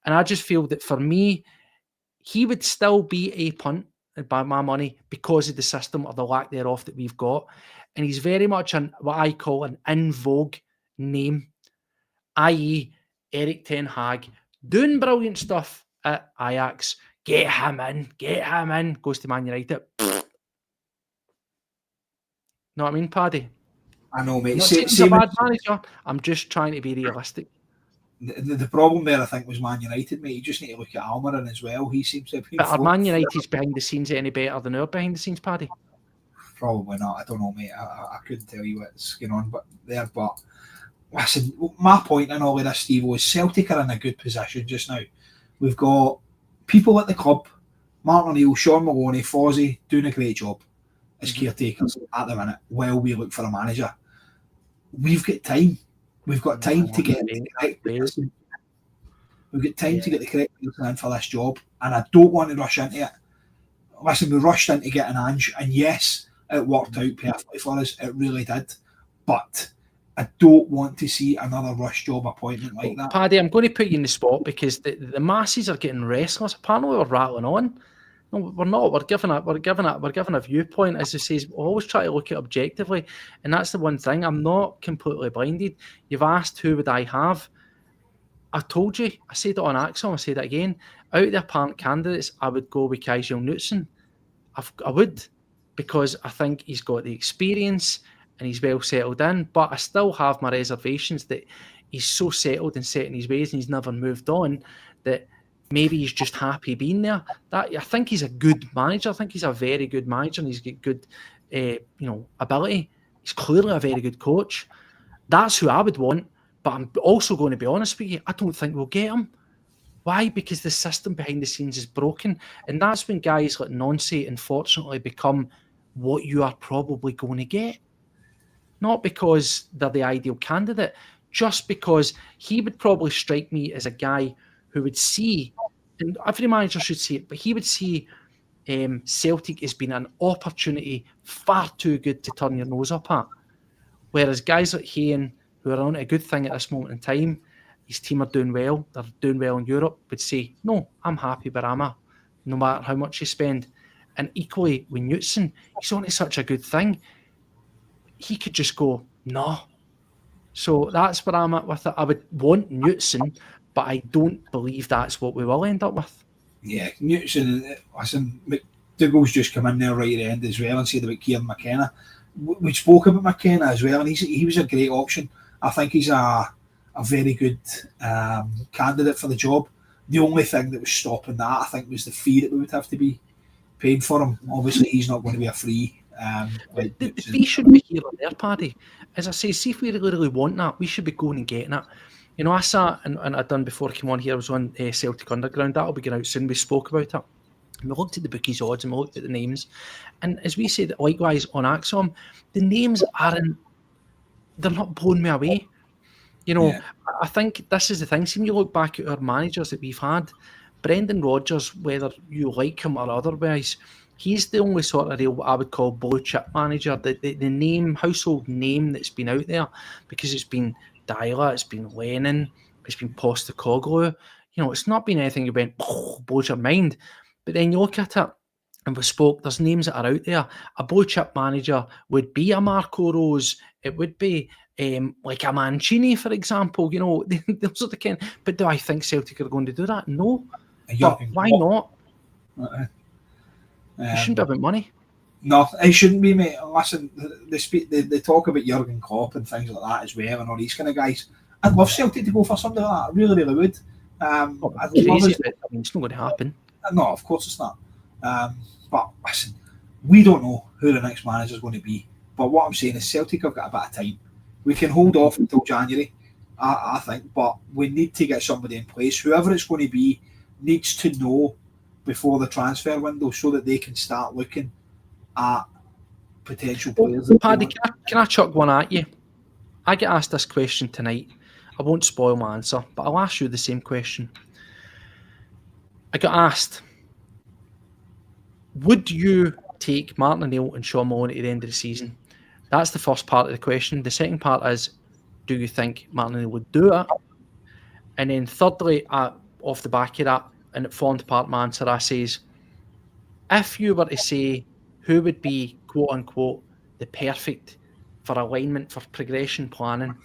And I just feel that for me, he would still be a punt by my money because of the system or the lack thereof that we've got. And he's very much what I call an in vogue name, i.e. Eric Ten Hag, doing brilliant stuff at Ajax. Get him in, goes to Man United. Know what I mean, Paddy? I know, mate. He's a bad manager. I'm just trying to be realistic. The problem there, I think, was Man United, mate. You just need to look at Almiron as well. He seems to have been... But are Man United's behind the scenes any better than our behind the scenes, Paddy? Probably not. I don't know, mate. I couldn't tell you what's going on but listen, my point in all of this, Steve, was Celtic are in a good position just now. We've got people at the club, Martin O'Neill, Sean Maloney, Fozzie, doing a great job as caretakers at the minute while we look for a manager. We've got time. We've got time to get the correct person. We've got time to get the correct person in for this job, and I don't want to rush into it. Listen, we rushed into getting Ange, and yes, it worked out perfectly for us. It really did. But I don't want to see another rush job appointment like that. Paddy, I'm going to put you in the spot because the masses are getting restless. Apparently, we're rattling on. No, we're not. We're giving a viewpoint, as it says. We always try to look at it objectively, and that's the one thing. I'm not completely blinded. You've asked who would I have. I told you. I said it on Axel. I said it again. Out of the apparent candidates, I would go with Kjell Knutson. I would, because I think he's got the experience and he's well settled in, but I still have my reservations that he's so settled and set in his ways and he's never moved on that maybe he's just happy being there. That I think he's a good manager. I think he's a very good manager and he's got good ability. He's clearly a very good coach. That's who I would want, but I'm also going to be honest with you, I don't think we'll get him. Why? Because the system behind the scenes is broken. And that's when guys like Nonce, unfortunately, become what you are probably going to get. Not because they're the ideal candidate, just because he would probably strike me as a guy who would see, and every manager should see it, but he would see Celtic as being an opportunity far too good to turn your nose up at. Whereas guys like Hayden, who are on a good thing at this moment in time, his team are doing well, they're doing well in Europe, would say, no, I'm happy where I'm at, no matter how much you spend. And equally, with Knutson, he's on to such a good thing, he could just go, no. So that's where I'm at with it. I would want Knutson, but I don't believe that's what we will end up with. Yeah, Knutson, listen, McDougall's just come in there right at the end as well and said about Kieran McKenna. We spoke about McKenna as well, and he was a great option. I think he's a very good candidate for the job. The only thing that was stopping that, I think, was the fee that we would have to be paying for him. Obviously, he's not going to be a free. The fee should be here or there, Paddy. As I say, see if we really want that, we should be going and getting it. You know, I sat and I'd done before I came on here, I was on Celtic Underground. That'll be going out soon. We spoke about it. And we looked at the bookies' odds and we looked at the names. And as we said, likewise on Axom, the names they're not blowing me away. You know, yeah. I think this is the thing. See, when you look back at our managers that we've had, Brendan Rodgers, whether you like him or otherwise, he's the only sort of real, what I would call, blue chip manager. The name, household name that's been out there, because it's been Dyla, it's been Lennon, it's been Postecoglou. You know, it's not been anything you went, blows your mind. But then you look at it, and we spoke, there's names that are out there. A blue chip manager would be a Marco Rose. It would be like a Mancini, for example. You know, those are the kind. But do I think Celtic are going to do that? No. But why not? It shouldn't be about money. No, it shouldn't be, mate. Listen, they talk about Jurgen Klopp and things like that as well, and all these kind of guys. I'd love Celtic to go for something like that. I really, really would. Crazy, but I mean, it's not going to happen. No, of course it's not. But listen, we don't know who the next manager is going to be. But what I'm saying is Celtic have got a bit of time. We can hold off until January, I think, but we need to get somebody in place. Whoever it's going to be needs to know before the transfer window so that they can start looking at potential players. Paddy, can I chuck one at you? I get asked this question tonight. I won't spoil my answer, but I'll ask you the same question. I got asked, would you take Martin O'Neill and Sean Maloney at the end of the season? That's the first part of the question. The second part is, do you think Martin O'Neill would do it? And then thirdly, off the back of that, and it formed part of my answer, I says, if you were to say who would be, quote unquote, the perfect for alignment, for progression planning,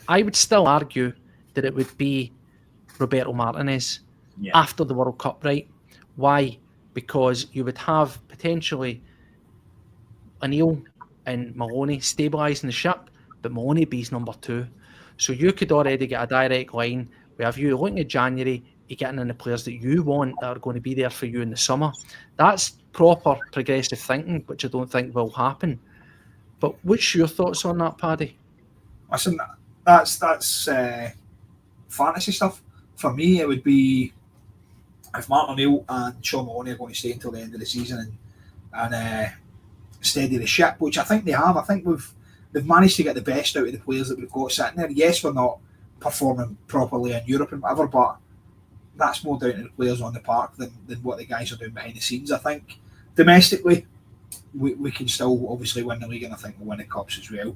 I would still argue that it would be Roberto Martinez after the World Cup, right? Why? Because you would have potentially O'Neill and Maloney stabilising the ship, but Maloney be's number 2. So you could already get a direct line where if you're looking at January, you're getting in the players that you want that are going to be there for you in the summer. That's proper progressive thinking, which I don't think will happen. But what's your thoughts on that, Paddy? Listen, that's fantasy stuff. For me, it would be if Martin O'Neill and Sean Maloney are going to stay until the end of the season and steady the ship, which I think they have. I think they've managed to get the best out of the players that we've got sitting there. Yes, we're not performing properly in Europe and whatever, but that's more down to the players on the park than what the guys are doing behind the scenes. I think domestically, we can still obviously win the league, and I think we'll win the cups as well.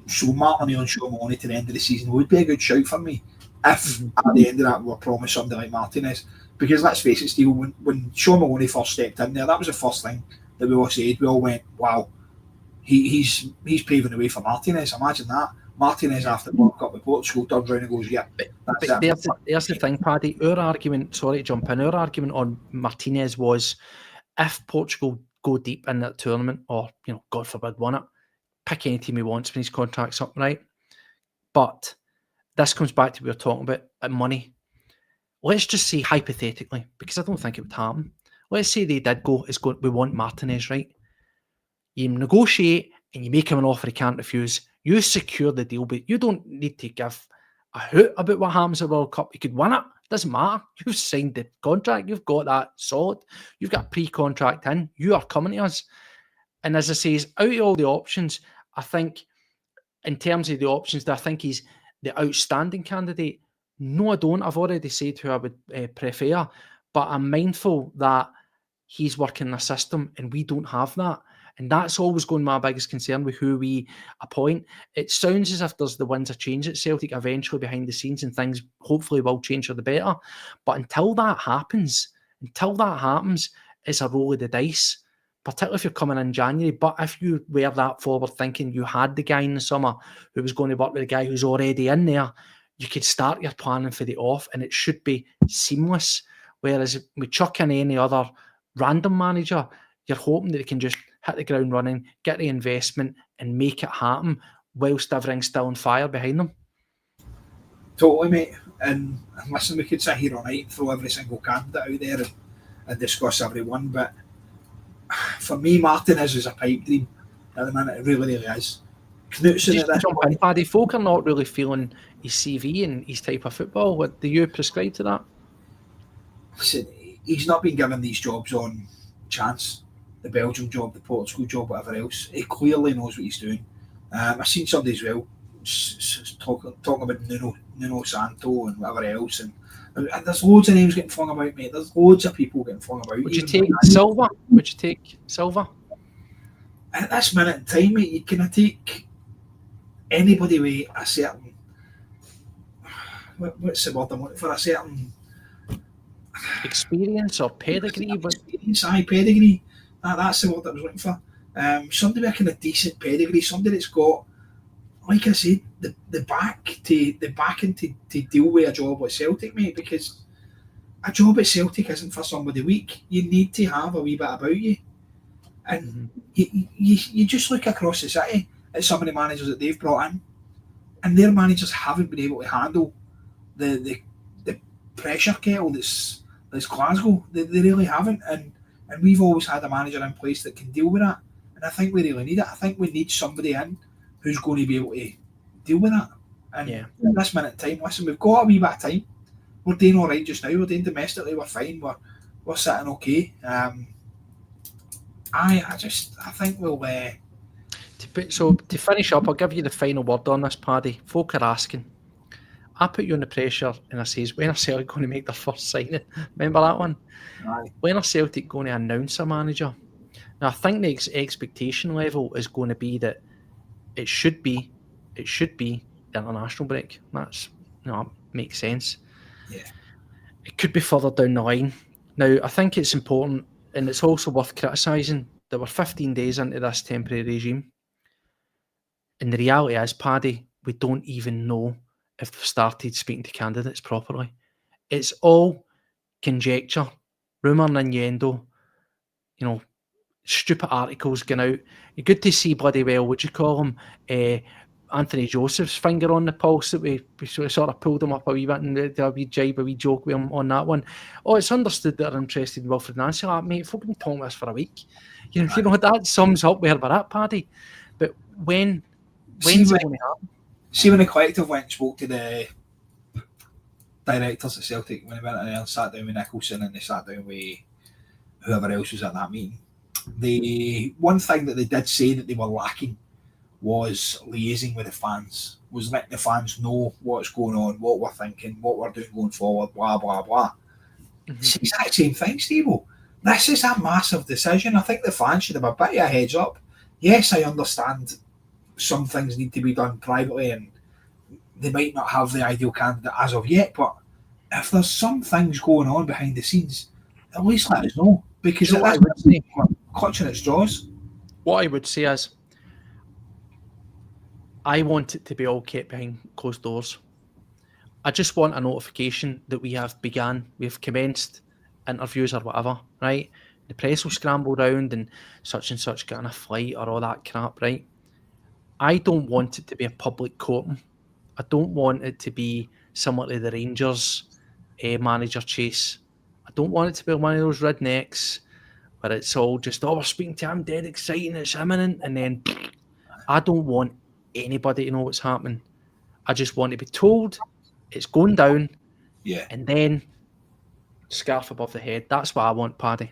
So Martin O'Neill and Sean Maloney to the end of the season would be a good shout for me if at the end of that we're promised somebody like Martinez. Because let's face it, Steve, when Sean Maloney first stepped in there, that was the first thing that we all said. We all went, wow, he's paving the way for Martinez. Imagine that. Martinez after the World Cup with Portugal turns around and goes, yeah. But there's the thing, Paddy. Our argument, sorry to jump in, our argument on Martinez was if Portugal go deep in that tournament, or God forbid won it, pick any team he wants when his contract's up, right? But this comes back to what we were talking about money. Let's just say hypothetically, because I don't think it would happen. Let's say they did we want Martinez, right? You negotiate and you make him an offer he can't refuse. You secure the deal, but you don't need to give a hoot about what happens at the World Cup. You could win it. Doesn't matter. You've signed the contract. You've got that solid. You've got pre-contract in. You are coming to us. And as I say, out of all the options, I think in terms of the options, I think he's the outstanding candidate. No, I don't. I've already said who I would prefer, but I'm mindful that he's working in a system and we don't have that. And that's always going to be my biggest concern with who we appoint. It sounds as if there's the winds of change at Celtic eventually behind the scenes and things hopefully will change for the better. But until that happens, it's a roll of the dice, particularly if you're coming in January. But if you were that forward thinking, you had the guy in the summer who was going to work with the guy who's already in there, you could start your planning for the off and it should be seamless. Whereas we chuck in any other random manager, you're hoping that they can just hit the ground running, get the investment and make it happen whilst everything's still on fire behind them. Totally, mate. And listen, we could sit here all night and throw every single candidate out there and discuss every one, but for me, Martinez is a pipe dream at the minute. It really, really is. Knutson at this point. Paddy, folk are not really feeling his CV and his type of football. What do you prescribe to that? Listen, he's not been given these jobs on chance. The Belgium job, the Portugal job, whatever else. He clearly knows what he's doing. I've seen somebody as well talking about Nuno Santo and whatever else, and there's loads of names getting flung about, mate. There's loads of people getting flung about. Would you take Silva? Would you take Silva? At this minute in time, mate, you can take anybody with a certain what's the word I'm looking for? A certain experience or pedigree. Pedigree. That's the word I was looking for. Somebody with a kind of decent pedigree, somebody that's got, like I said, the backing to deal with a job at Celtic, mate, because a job at Celtic isn't for somebody weak. You need to have a wee bit about you. And you just look across the city at some of the managers that they've brought in, and their managers haven't been able to handle the pressure kettle that's Glasgow. They really haven't, and we've always had a manager in place that can deal with that, and I think we really need it. I think we need somebody in who's going to be able to deal with that. And at this minute in time, listen, we've got a wee bit of time. We're doing all right just now. We're doing domestically. We're fine. We're sitting okay. I think we'll. So to finish up, I'll give you the final word on this, Paddy. Folk are asking. I put you under pressure and I says, when are Celtic going to make their first signing? Remember that one? Aye. When are Celtic going to announce a manager? Now, I think the expectation level is going to be that it should be the international break. That's, makes sense. Yeah. It could be further down the line. Now, I think it's important, and it's also worth criticising, that we're 15 days into this temporary regime. And the reality is, Paddy, we don't even know if they've started speaking to candidates properly. It's all conjecture, rumour and innuendo, stupid articles going out. You're good to see bloody well, what do you call him, Anthony Joseph's finger on the pulse, that we sort of pulled him up a wee bit and did a wee jibe, a wee joke with him on that one. Oh, it's understood that they're interested in Wilfred Nancy. Mate, folk have been talking about this for a week. That sums up where we're at, Paddy. But when's it going to happen? See, when the collective went and spoke to the directors at Celtic, when they went in there and sat down with Nicholson and they sat down with whoever else was at that meeting, the one thing that they did say that they were lacking was liaising with the fans, was letting the fans know what's going on, what we're thinking, what we're doing going forward, blah, blah, blah. It's the exact same thing, Steve. This is a massive decision. I think the fans should have a bit of a heads up. Yes, I understand some things need to be done privately and they might not have the ideal candidate as of yet, but if there's some things going on behind the scenes, at least let us know, because we're clutching at straws. What I would say is, I want it to be all kept behind closed doors. I just want a notification that we've commenced interviews or whatever, right? The press will scramble around and such got on a flight or all that crap, right? I don't want it to be a public courting. I don't want it to be similar to the Rangers manager chase. I don't want it to be one of those rednecks where it's all just, oh, we're speaking to him, dead exciting, it's imminent, and then I don't want anybody to know what's happening. I just want to be told it's going down, and then scarf above the head. That's what I want, Paddy.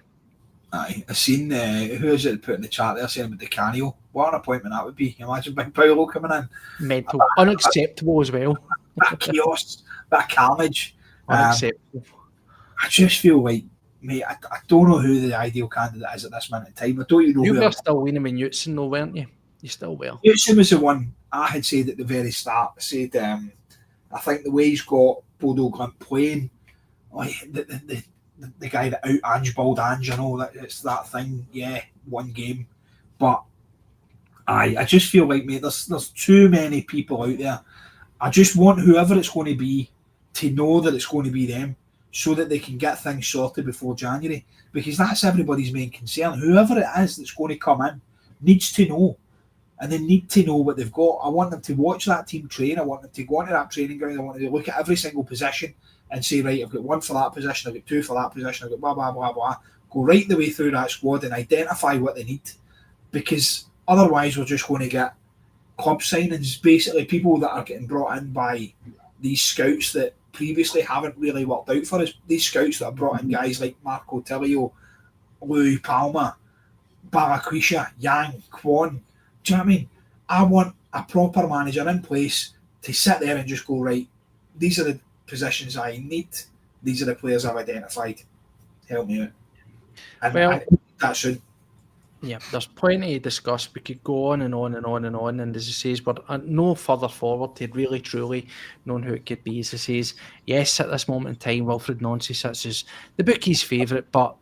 Aye, I seen who is it put in the chat there saying about the Canio. What an appointment that would be. Imagine Big Paolo coming in. Mental, unacceptable as well. That chaos, that carnage. Unacceptable. I just feel like, mate, I don't know who the ideal candidate is at this minute in time. I don't even know. You were still leaning with Newton, though, weren't you? You still were. Newton was the one I had said at the very start. I said, I think the way he's got Bodo Glimt playing, like the guy that out Ange Ange, you know, it's that thing. Yeah, one game, but I just feel like, mate, there's too many people out there. I just want whoever it's going to be to know that it's going to be them, so that they can get things sorted before January, because that's everybody's main concern. Whoever it is that's going to come in needs to know, and they need to know what they've got. I want them to watch that team train. I want them to go onto that training ground. I want them to look at every single position and say, right, I've got one for that position, I've got two for that position, I've got blah, blah, blah, blah. Go right the way through that squad and identify what they need, because otherwise we're just going to get club signings, basically people that are getting brought in by these scouts that previously haven't really worked out for us. These scouts that have brought in guys like Marco Tilio, Louis Palma, Balakwisha, Yang, Kwon. Do you know what I mean? I want a proper manager in place to sit there and just go, right, these are the positions I need, these are the players I've identified. Help me out. And well, that should. Yeah, there's plenty to discuss. We could go on and on and on and on. And as he says, we're no further forward to really, truly knowing who it could be. As he says, yes, at this moment in time, Wilfred Nancy sits as the bookies' favourite, but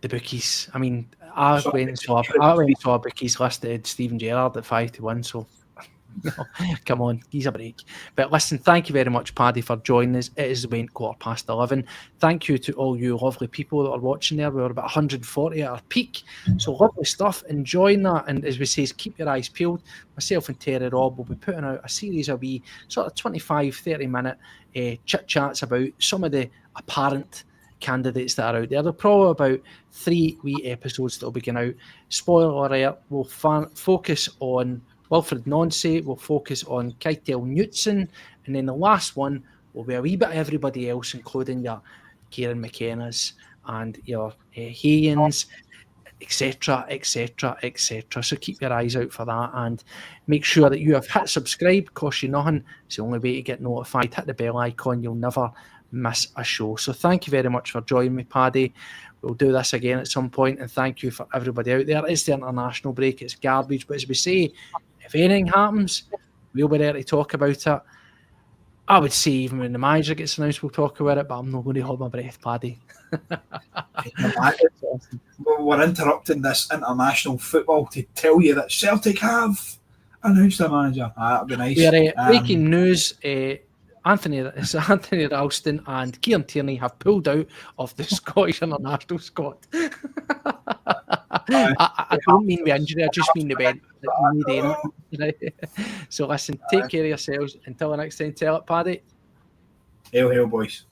the bookies, I mean, I went and saw a bookies listed Stephen Gerrard at 5-1, so come on, he's a break. But listen, thank you very much, Paddy, for joining us. It is went 11:15. Thank you to all you lovely people that are watching there. We were about 140 at our peak, so lovely stuff, enjoying that. And as we say, keep your eyes peeled. Myself and Terry Robb will be putting out a series of wee sort of 25-30 minute chit chats about some of the apparent candidates that are out there. There are probably about 3 wee episodes that will be going out. Spoiler alert, we'll focus on Wilfred Nancy, we'll focus on Keitel Knutson, and then the last one will be a wee bit of everybody else, including your Kieran McKenna's and your Hayens, etc., etc., etc. So keep your eyes out for that, and make sure that you have hit subscribe. Costs you nothing. It's the only way to get notified. Hit the bell icon. You'll never miss a show. So thank you very much for joining me, Paddy. We'll do this again at some point, and thank you for everybody out there. It's the international break. It's garbage, but as we say, if anything happens, we'll be there to talk about it. I would say even when the manager gets announced, we'll talk about it, but I'm not going to hold my breath, Paddy. We're interrupting this international football to tell you that Celtic have announced their manager. That'd be nice. We're breaking news. Anthony Ralston and Kieran Tierney have pulled out of the Scottish international squad. I don't mean the injury, I just mean the event. So listen, take care of yourselves. Until the next time, tell it, Paddy. Hail, hail, boys.